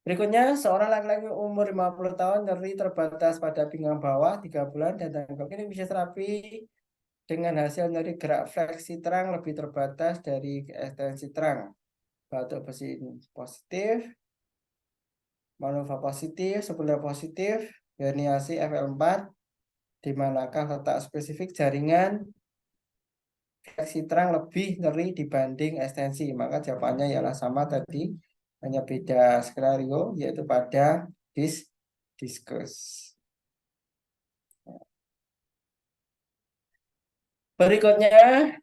Berikutnya, seorang laki-laki umur 50 tahun nyeri terbatas pada pinggang bawah 3 bulan datang ke klinik fisioterapi dengan hasil nyeri gerak fleksi terang lebih terbatas dari ekstensi terang. Batuk bersin positif, manuver positif, sebelah positif, herniasi FL4, di manakah letak spesifik jaringan fleksi terang lebih nyeri dibanding ekstensi. Maka jawabannya ialah sama tadi, hanya beda skenario, yaitu pada diskus. Berikutnya,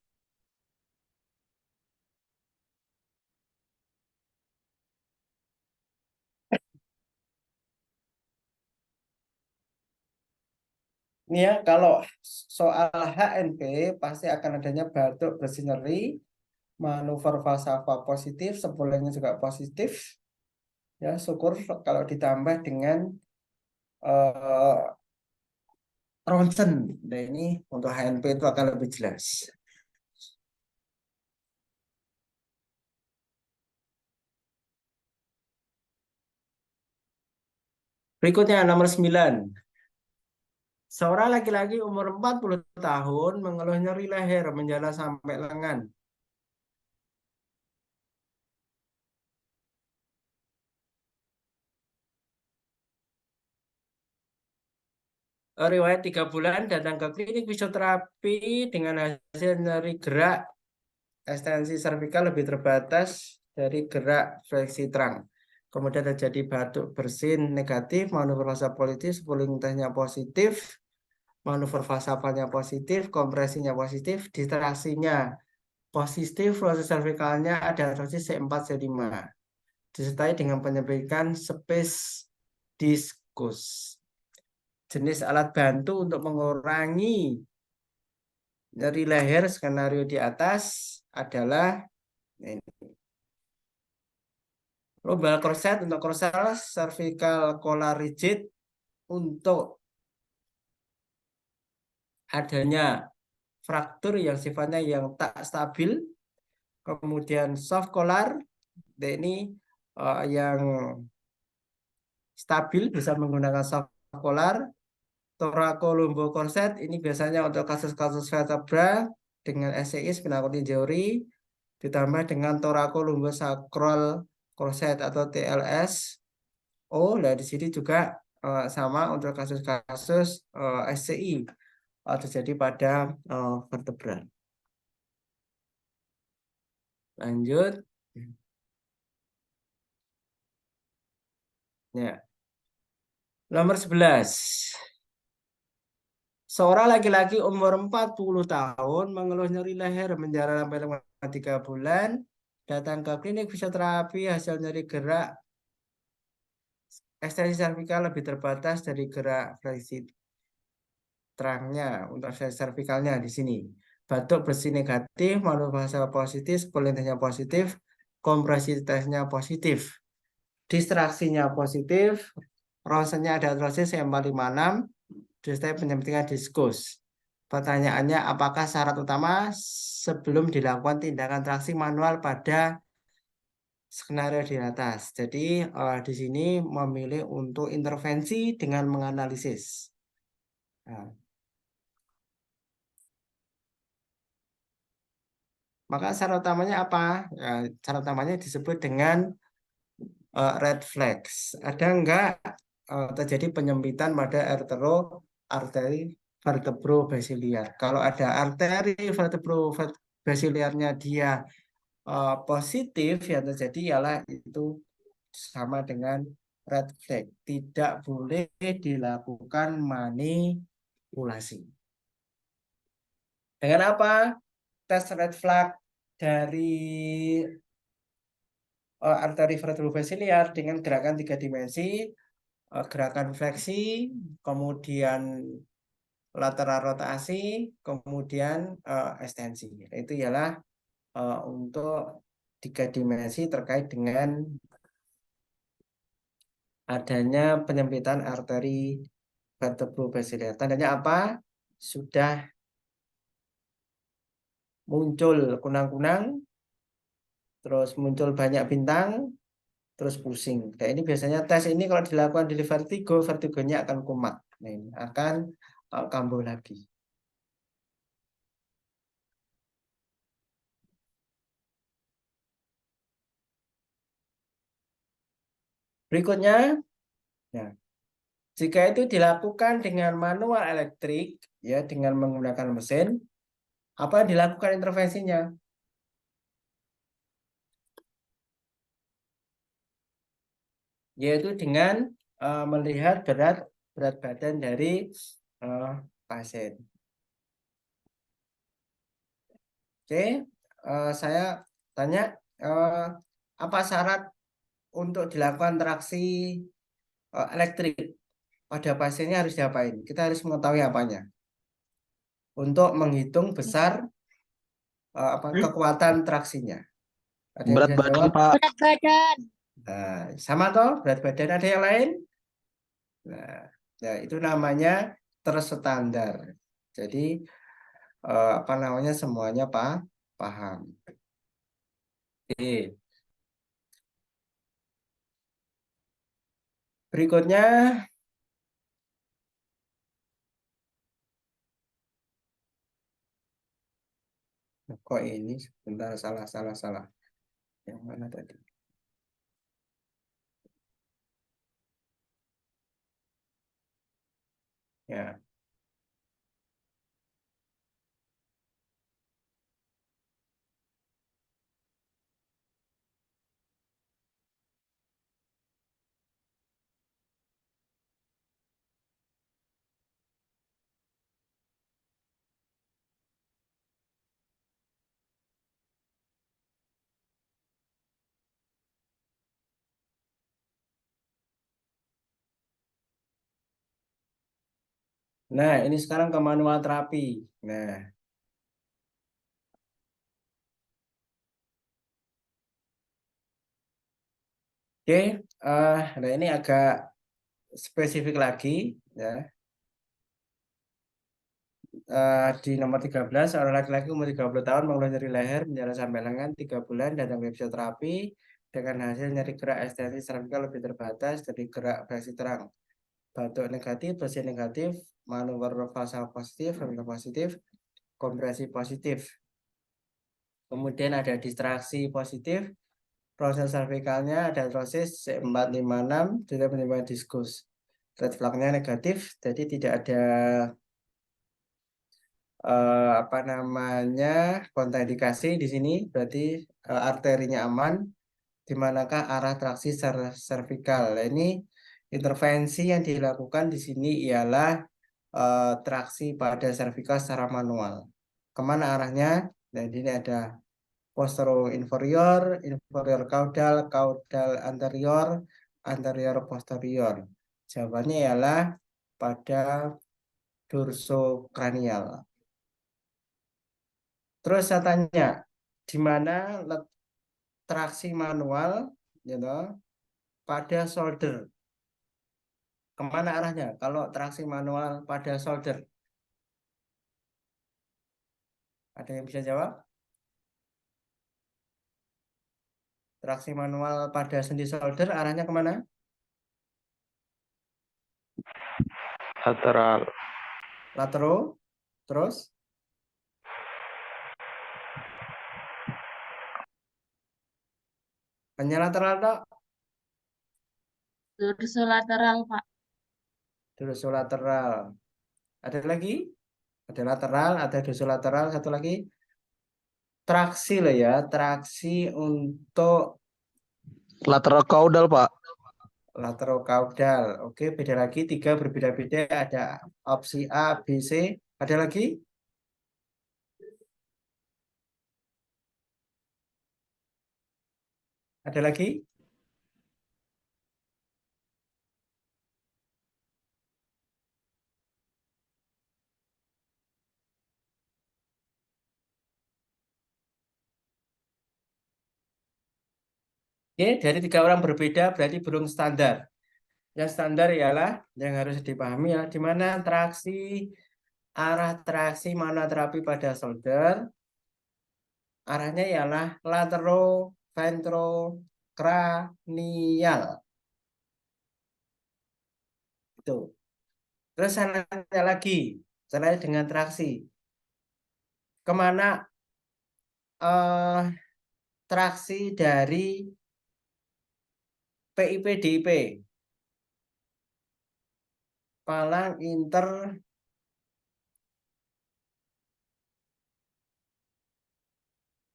ini ya, kalau soal HNP pasti akan adanya batuk bersin nyeri, manuver falsafa positif, sebelumnya juga positif. Ya, syukur kalau ditambah dengan ronsen. Nah, ini untuk HNP itu akan lebih jelas. Berikutnya nomor 9. Seorang laki-laki umur 40 tahun mengeluh nyeri leher menjalar sampai lengan. Riwayat 3 bulan datang ke klinik fisioterapi dengan hasil nyeri gerak ekstensi servikal lebih terbatas dari gerak fleksi terang. Kemudian terjadi batuk bersin negatif, manuver fasa positif, pooling tesnya positif, manuver fasafalnya positif, kompresinya positif, distraksinya positif, proses servikalnya ada atraksi C4, C5. Disertai dengan penyempitan space diskus. Jenis alat bantu untuk mengurangi nyeri leher skenario di atas adalah ini. Global corset untuk korsel cervical collar rigid untuk adanya fraktur yang sifatnya yang tak stabil. Kemudian soft collar ini yang stabil bisa menggunakan soft collar. Thoracolumbo corset ini biasanya untuk kasus-kasus vertebra dengan SCI spinal cord injury ditambah dengan thoracolumbo-sacral corset atau TLS. Nah di sini juga sama untuk kasus-kasus SCI terjadi pada vertebra. Lanjut. Ya. Nomor 11. Seorang laki-laki umur 40 tahun mengeluh nyeri leher menjalar sampai 3 bulan. Datang ke klinik fisioterapi hasil nyeri gerak ekstensi servikal lebih terbatas dari gerak fleksi terangnya untuk servikalnya di sini. Batuk bersin negatif, manuver positif, polentesnya positif, kompresi tesnya positif. distraksinya positif, ronsennya ada artrosis M456, distai penyempitan diskus. Pertanyaannya, apakah syarat utama sebelum dilakukan tindakan traksi manual pada skenario di atas? Jadi di sini memilih untuk intervensi dengan menganalisis. Nah, maka syarat utamanya apa? Ya, syarat utamanya disebut dengan red flags. Ada enggak terjadi penyempitan pada arteri vertebrobasiliar? Kalau ada arteri vertebrobasiliarnya dia positif, yang terjadi ialah itu sama dengan red flag. Tidak boleh dilakukan manipulasi. Dengan apa? Tes red flag dari arteri vertebrobasiliar dengan gerakan 3 dimensi, gerakan fleksi, kemudian lateral rotasi, kemudian ekstensi. Itu ialah untuk 3 dimensi terkait dengan adanya penyempitan arteri vertebrobasiliar. Tandanya apa? Sudah muncul kunang-kunang, terus muncul banyak bintang, terus pusing. Nah, ini biasanya tes ini kalau dilakukan di vertigo, vertigonya akan kumat. Nah, ini akan kambuh lagi. Berikutnya, ya, jika itu dilakukan dengan manual elektrik, ya dengan menggunakan mesin, apa yang dilakukan intervensinya? Yaitu dengan melihat berat badan dari pasien. Oke, saya tanya, apa syarat untuk dilakukan traksi elektrik pada pasiennya harus diapain? Kita harus mengetahui apanya untuk menghitung besar kekuatan traksinya. Ada yang Berat bisa badan, jawab? Pak. Berat badan. Nah, sama toh berat badan, ada yang lain? Nah, ya itu namanya terstandar. Jadi apa namanya semuanya paham. Oke. Berikutnya, kok ini sebentar, salah. Yang mana tadi? Ya. Nah, ini sekarang ke manual terapi. Nah, oke. Nah ini agak spesifik lagi, ya. Di nomor 13, seorang laki-laki umur 30 tahun mengeluh nyeri leher, menjalar sampai lengan 3 bulan, datang ke fisioterapi dengan hasil nyeri gerak ekstensi servikal lebih terbatas dari gerak fleksi terang. Batuk negatif, bersin negatif, manuver fasal positif, rem positif, kompresi positif. Kemudian ada distraksi positif, proses cervicalnya ada artrosis C456, tidak penyebab diskus. Red flagnya negatif, jadi tidak ada apa namanya kontraindikasi di sini, berarti arterinya aman. Di manakah arah traksi servikal? Nah, ini intervensi yang dilakukan di sini ialah traksi pada servikal secara manual. Kemana arahnya? Nah, ini ada posterior inferior, inferior caudal, caudal anterior, anterior posterior. Jawabannya ialah pada dorsokranial. Terus saya tanya, di mana traksi manual, you know, pada shoulder. Kemana arahnya? Kalau traksi manual pada shoulder. Ada yang bisa jawab? Traksi manual pada sendi shoulder arahnya kemana? Lateral. Latero. Terus? Hanya lateral tak? Dorsolateral, Pak. Dorsolateral. Ada lagi? Ada lateral, ada dorsolateral, satu lagi. Traksi loh ya, traksi untuk Lateral caudal, Pak. laterokaudal. Oke, beda lagi, tiga berbeda-beda. Ada opsi A, B, C. Ada lagi? Ada lagi? Oke, dari tiga orang berbeda berarti belum standar. Yang standar ialah yang harus dipahami ya, di mana arah traksi manoterapi pada shoulder, arahnya ialah lateroventrocranial. Itu. Terus saya nanya lagi, selain dengan traksi, kemana traksi dari PIP-DIP, palang inter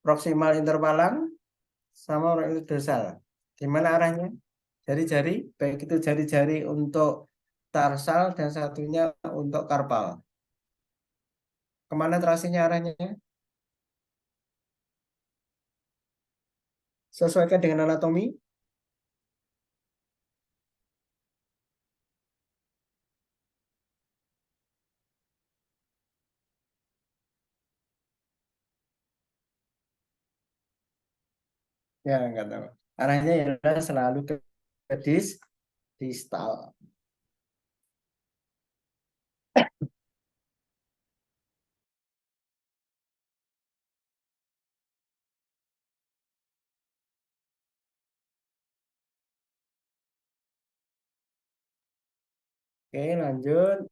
proksimal interpalang sama orang itu dorsal. Di mana arahnya? Jari-jari, baik itu jari-jari untuk tarsal dan satunya untuk karpal. Kemana traksinya arahnya? Sesuaikan dengan anatomi. Ya, enggak tahu. Arahnya ya selalu ke distal. Oke, lanjut.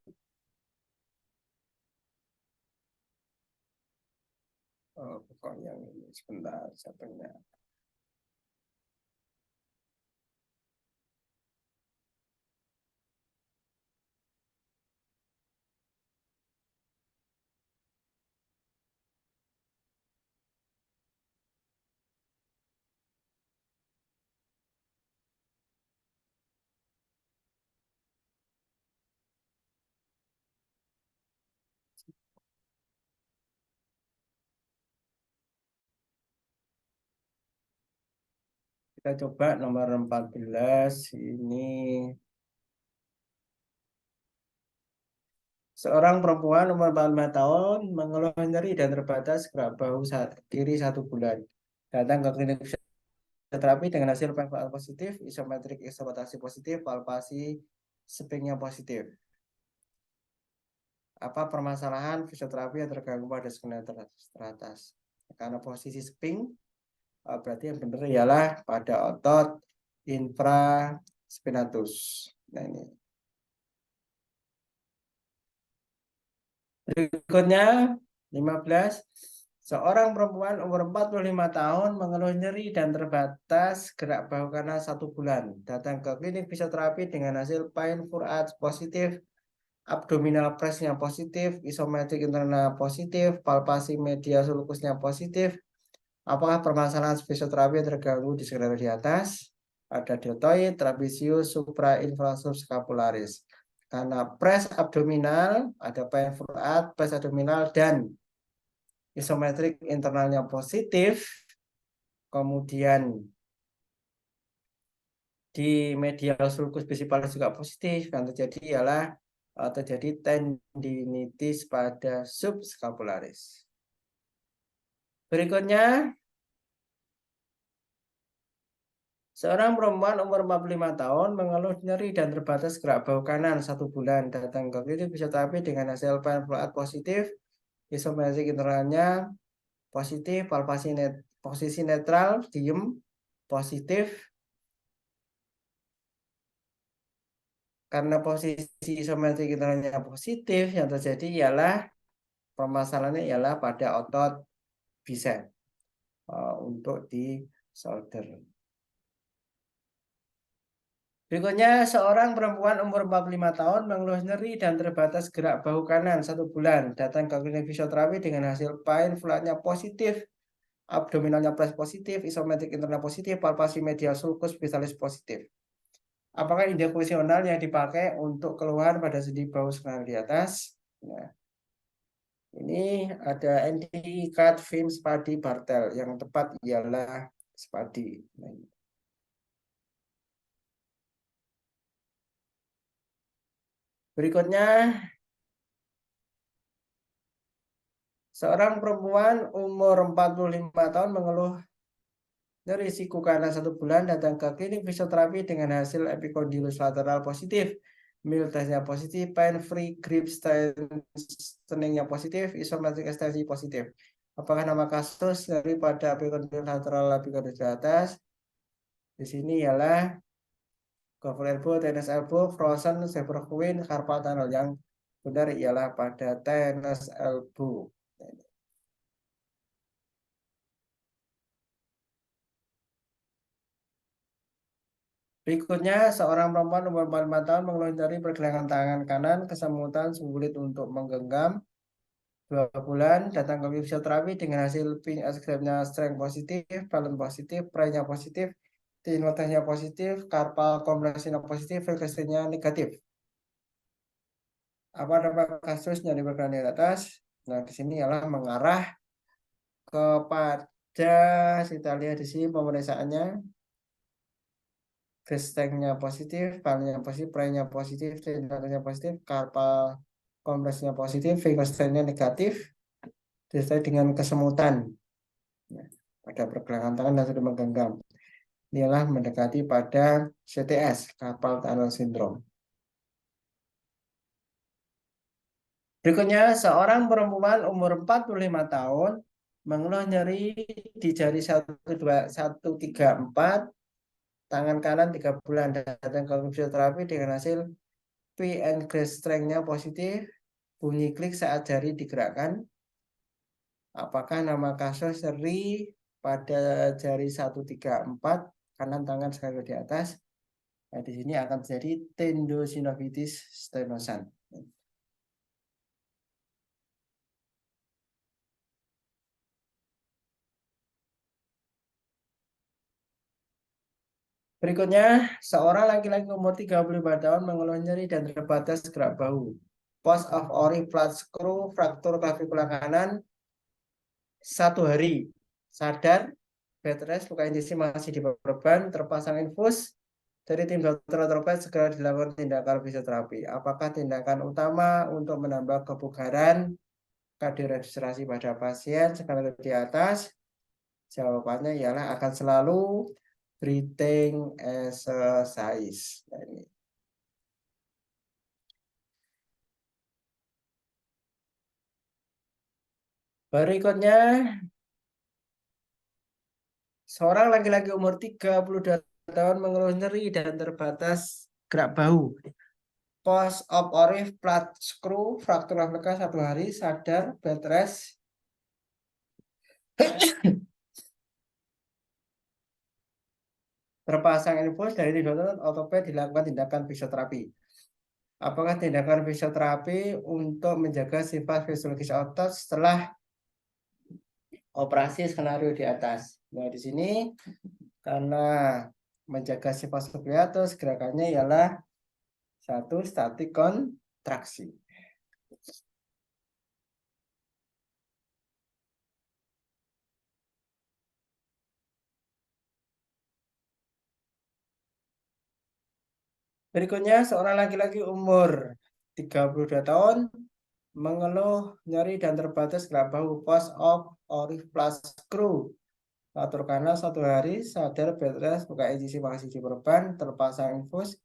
Oh, pokoknya ini sebentar, satunya. Kita coba nomor 14 ini. Seorang perempuan umur 45 tahun mengeluh nyeri dan terbatas gerak bahu kiri 1 bulan. Datang ke klinik terapi dengan hasil PFA positif, isometrik eksploitasi positif, palpasi spingnya positif. Apa permasalahan fisioterapi yang terganggu pada skenario teratas? Karena posisi sping, berarti yang benar ialah pada otot infraspinatus. Nah ini. Berikutnya 15. Seorang perempuan umur 45 tahun mengeluh nyeri dan terbatas gerak bahu kanan 1 bulan. Datang ke klinik fisioterapi dengan hasil pain furat positif, abdominal pressnya positif, isometrik internal positif, palpasi medial sulcusnya positif. Apakah permasalahan fisioterapi yang terganggu di skenario di atas? Ada deltoid, trapezius, suprainfrasubscapularis. Karena press abdominal, ada pain furat, press abdominal, dan isometrik internalnya positif, kemudian di medial sulcus bisipalis juga positif, yang terjadi ialah terjadi tendinitis pada subscapularis. Berikutnya Seorang perempuan umur 45 tahun mengeluh nyeri dan terbatas gerak bahu kanan 1 bulan. Datang ke klinik fisioterapi dengan hasil fluid positif, isometrik internalnya positif, posisi netral, diem, positif. Karena posisi isometrik internalnya positif, yang terjadi ialah permasalahannya ialah pada otot bicep untuk di shoulder. Berikutnya, seorang perempuan umur 45 tahun mengeluh nyeri dan terbatas gerak bahu kanan 1 bulan. Datang ke klinik fisioterapi dengan hasil pain fluidnya positif, abdominalnya plus positif, isometrik internal positif, palpasi medial sulcus vitalis positif. Apakah indeks fungsional yang dipakai untuk keluhan pada sendi bahu sebelah di atas? Nah, ini ada Andy Cut Film Spady Bartel. Yang tepat ialah Spady. Nah, berikutnya, seorang perempuan umur 45 tahun mengeluh nyeri siku kanan 1 bulan, datang ke klinik fisioterapi dengan hasil epicondylus lateral positif, mil tesnya positif, pain free grip strength-nya positif, isometrik ekstensi positif. Apakah nama kasus nyeri pada epicondylus lateral epicondylus di atas? Di sini ialah cover elbow, tennis elbow, frozen, sever queen, carpal tunnel. Yang benar ialah pada tennis elbow. Berikutnya, seorang perempuan umur 45 tahun mengeluh nyeri pergelangan tangan kanan, kesemutan, sulit untuk menggenggam. 2 bulan, datang ke fisioterapi dengan hasil pin nya strength positif, balance positif, prenya positif, tinotenya positif, carpal kompresinya positif, flexionnya negatif. Apa nama kasusnya di bagian di atas? Nah, di sini ialah mengarah kepada, kita lihat di sini pemeriksaannya, strength-nya positif, balance-nya positif, prenya positif, tinotenya positif, carpal kompresinya positif, flexionnya negatif, disertai dengan kesemutan. Ya, pada pergelangan tangan dan sudah menggenggam. Inilah mendekati pada CTS, carpal tunnel syndrome. Berikutnya, seorang perempuan umur 45 tahun mengeluh nyeri di jari 1, 2, 1, 3, 4, tangan kanan 3 bulan, datang ke fisioterapi dengan hasil P and grace strength-nya positif, bunyi klik saat jari digerakkan. Apakah nama kasus nyeri pada jari 1, 3, 4, kanan tangan sekali di atas? Nah, di sini akan terjadi tendinosinophitis stenosan. Berikutnya, seorang laki-laki umur 35 tahun mengeluh nyeri dan terbatas gerak bahu. Post of ori flat screw, fraktur klavikula kanan, 1 hari. Sadar, bed rest, luka indisi masih diperban, terpasang infus. Dari tim dokter ortoped segera dilakukan tindakan fisioterapi. Apakah tindakan utama untuk menambah kebugaran kardioregistrasi pada pasien sekali di atas? Jawabannya ialah akan selalu breathing exercise. Nah, ini. Berikutnya, seorang laki-laki umur 32 tahun mengeluh nyeri dan terbatas gerak bahu. Post op orif flat screw, fraktur lekas 1 hari, sadar, bed rest. Terpasang infus dari dokter ortoped dilakukan tindakan fisioterapi. Apakah tindakan fisioterapi untuk menjaga sifat fisiologis otot setelah operasi skenario di atas? Nah, di sini karena menjaga sifat otot, gerakannya ialah 1, statik kontraksi. Berikutnya, seorang laki-laki umur 32 tahun mengeluh nyeri dan terbatas gerak bahu post op orif plus screw, atur kanal 1 hari, sadar bed rest, buka ECC masih diperban, terpasang infus,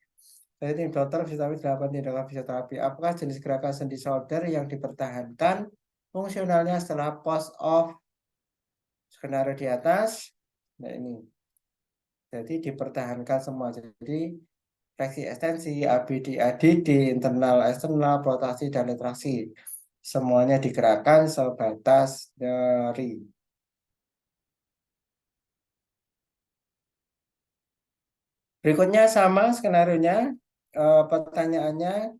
dari tim dokter vitamin 8 tindakan fisioterapi. Apakah jenis gerakan sendi shoulder yang dipertahankan fungsionalnya setelah post off skenario di atas? Nah ini, jadi dipertahankan semua. Jadi fleksi ekstensi, ABD, ADD, internal, eksternal, rotasi, dan retraksi. Semuanya digerakkan sebatas nyeri. Berikutnya sama skenario-nya. Pertanyaannya,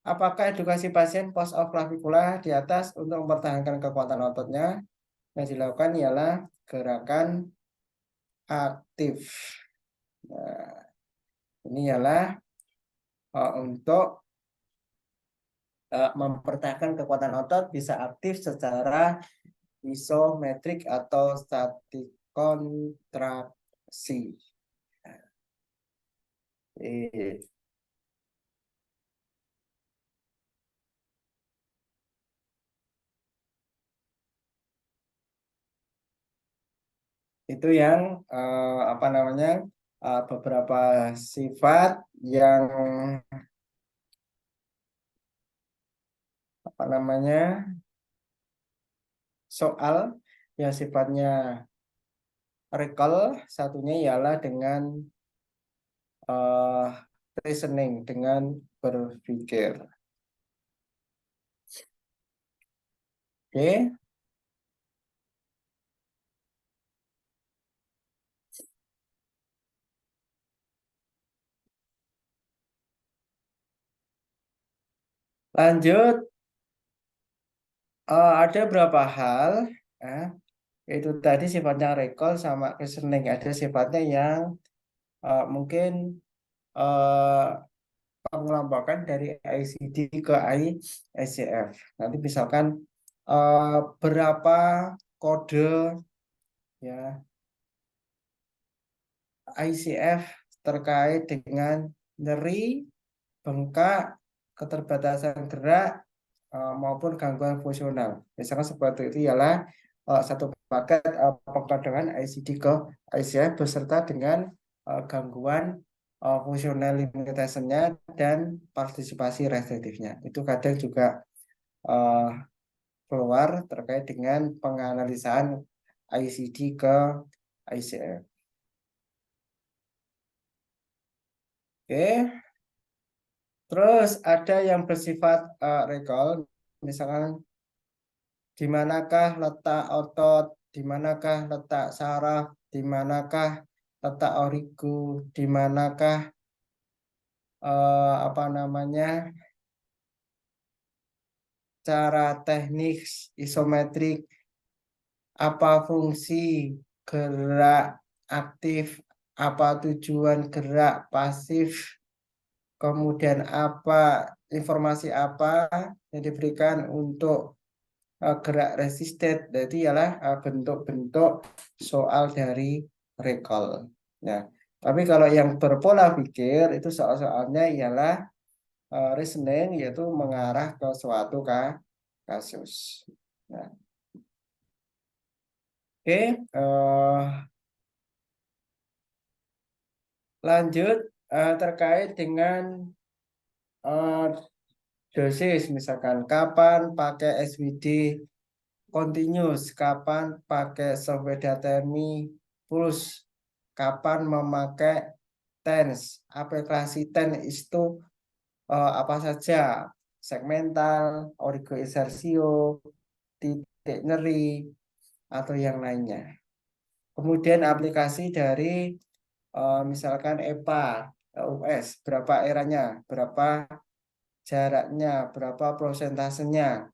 apakah edukasi pasien post off clavicula di atas untuk mempertahankan kekuatan ototnya? Yang dilakukan ialah gerakan aktif. Nah, ini ialah untuk mempertahankan kekuatan otot bisa aktif secara isometrik atau statik kontraksi. Itu yang apa namanya, beberapa sifat yang apa namanya, soal yang sifatnya recall. Satunya ialah dengan reasoning, dengan berpikir. Oke. Lanjut, ada beberapa hal, itu tadi sifatnya recall sama reasoning. Ada sifatnya yang mungkin pengelompokan dari ICD ke ICF. Nanti misalkan berapa kode ya ICF terkait dengan nyeri, bengkak, keterbatasan gerak, maupun gangguan fungsional. Misalkan seperti itu ialah satu paket pengkodean ICD ke ICF beserta dengan gangguan fungsional limitation-nya dan partisipasi restriktifnya. Itu kadang juga keluar terkait dengan penganalisaan ICD ke ICF. Oke. Terus ada yang bersifat recall, misalkan di manakah letak otot, di manakah letak saraf, di manakah letak origo, di manakah apa namanya, cara teknik isometrik, apa fungsi gerak aktif, apa tujuan gerak pasif, kemudian apa informasi apa yang diberikan untuk gerak resisted. Jadi ialah bentuk-bentuk soal dari recall. Ya. Tapi kalau yang berpola pikir itu soal-soalnya ialah reasoning, yaitu mengarah ke suatu kasus. Nah, oke, lanjut terkait dengan dosis, misalkan kapan pakai SWD continuous, kapan pakai software pulse, kapan memakai TENS, aplikasi TENS itu apa saja, segmental, oligoinsersio, titik nyeri, atau yang lainnya. Kemudian aplikasi dari misalkan EPA, US, berapa eranya, berapa jaraknya, berapa prosentasenya,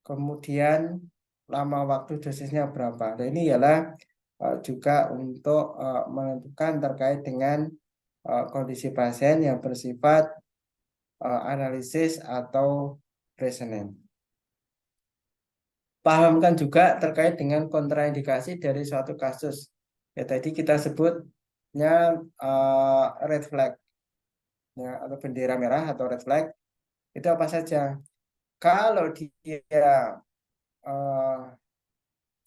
kemudian lama waktu dosisnya berapa. Nah, ini ialah juga untuk menentukan terkait dengan kondisi pasien yang bersifat analisis atau reasoning. Pahamkan juga terkait dengan kontraindikasi dari suatu kasus. Ya tadi kita sebutnya red flag, ya, atau bendera merah atau red flag. Itu apa saja? Kalau dia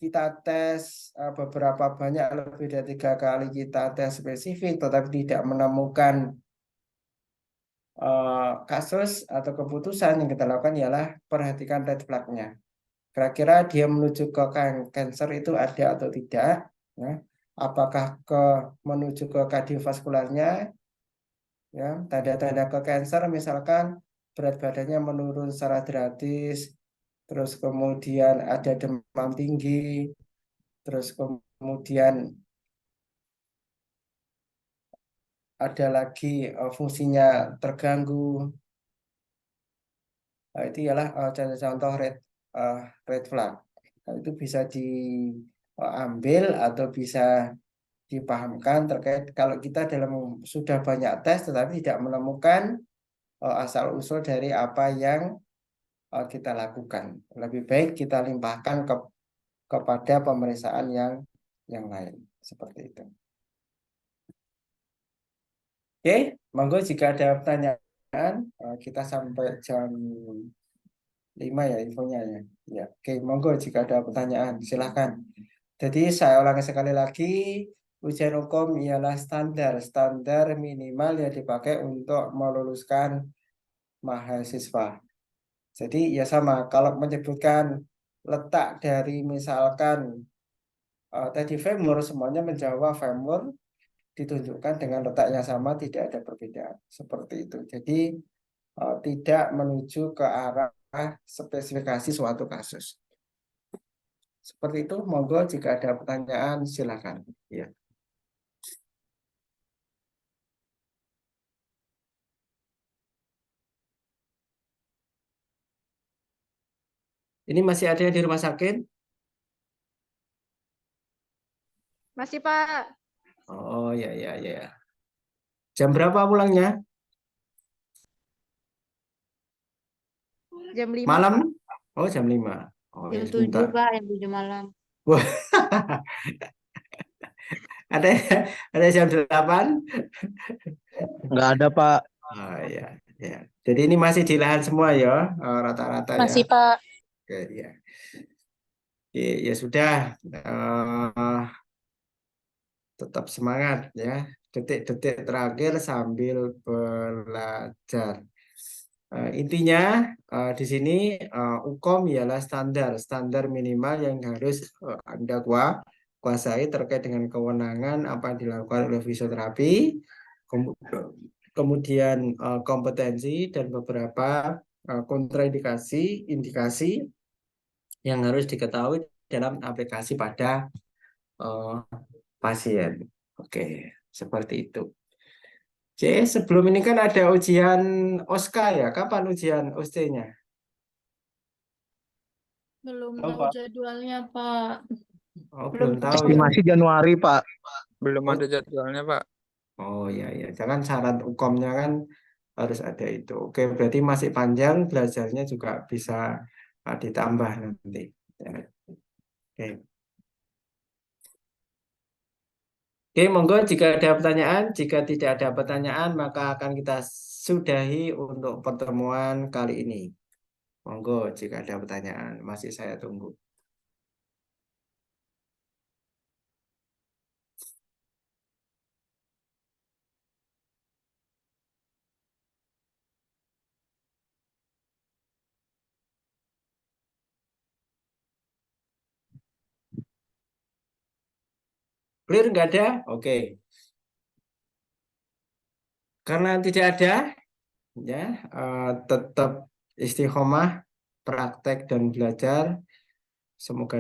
kita tes beberapa banyak lebih dari 3 kali kita tes spesifik tetapi tidak menemukan kasus atau keputusan, yang kita lakukan ialah perhatikan red flag-nya. Kira-kira dia menuju ke cancer itu ada atau tidak, ya. Apakah menuju ke kardiovaskularnya, ya, tanda-tanda ke cancer misalkan berat badannya menurun secara drastis, terus kemudian ada demam tinggi, terus kemudian ada lagi fungsinya terganggu. Nah, itu ialah contoh red flag. Nah, itu bisa diambil atau bisa dipahamkan terkait kalau kita sudah banyak tes tetapi tidak menemukan asal usul dari apa yang kita lakukan. Lebih baik kita limpahkan kepada pemeriksaan yang lain seperti itu. Oke, monggo jika ada pertanyaan, kita sampai jam 5 ya infonya ya. Ya, oke, monggo jika ada pertanyaan silahkan. Jadi saya ulangi sekali lagi, ujian hukum ialah standar minimal yang dipakai untuk meluluskan mahasiswa. Jadi ya sama, kalau menyebutkan letak dari misalkan tadi femur, semuanya menjawab femur ditunjukkan dengan letak yang sama, tidak ada perbedaan. Seperti itu. Jadi tidak menuju ke arah spesifikasi suatu kasus. Seperti itu, monggo jika ada pertanyaan silakan. Ya. Ini masih ada yang di rumah sakit? Masih, Pak. Oh ya ya ya. Jam berapa pulangnya? Jam 5, Malam? Pak. Oh jam 5. Oh Jam ya 7, sebentar. Pak, jam 7 malam. Wah. Ada ada jam 8? Nggak ada, Pak. Oh ya ya. Jadi ini masih di lahan semua ya, rata-rata ya. Masih, Pak. Oke ya. Oke, ya sudah. Tetap semangat ya. Detik-detik terakhir sambil belajar. Intinya di sini UKOM ialah standar minimal yang harus Anda kuasai terkait dengan kewenangan apa yang dilakukan oleh fisioterapi, kemudian kompetensi dan beberapa kontraindikasi, indikasi yang harus diketahui dalam aplikasi pada pasien. Oke, seperti itu. Oke, sebelum ini kan ada ujian OSCA ya. Kapan ujian OSCE-nya? Belum Oh, tahu Pak. jadwalnya, Pak. Oh, belum tahu ya. Estimasi Januari, Pak. Belum Oh. ada jadwalnya, Pak. Oh ya ya, jangan syarat UKOM-nya kan harus ada itu. Oke, berarti masih panjang, belajarnya juga bisa ditambah nanti. Ya. Oke. Oke, monggo jika ada pertanyaan. Jika tidak ada pertanyaan, maka akan kita sudahi untuk pertemuan kali ini. Monggo jika ada pertanyaan, masih saya tunggu. Clear nggak ada? Oke. Karena tidak ada, ya tetap istiqomah, praktek dan belajar. Semoga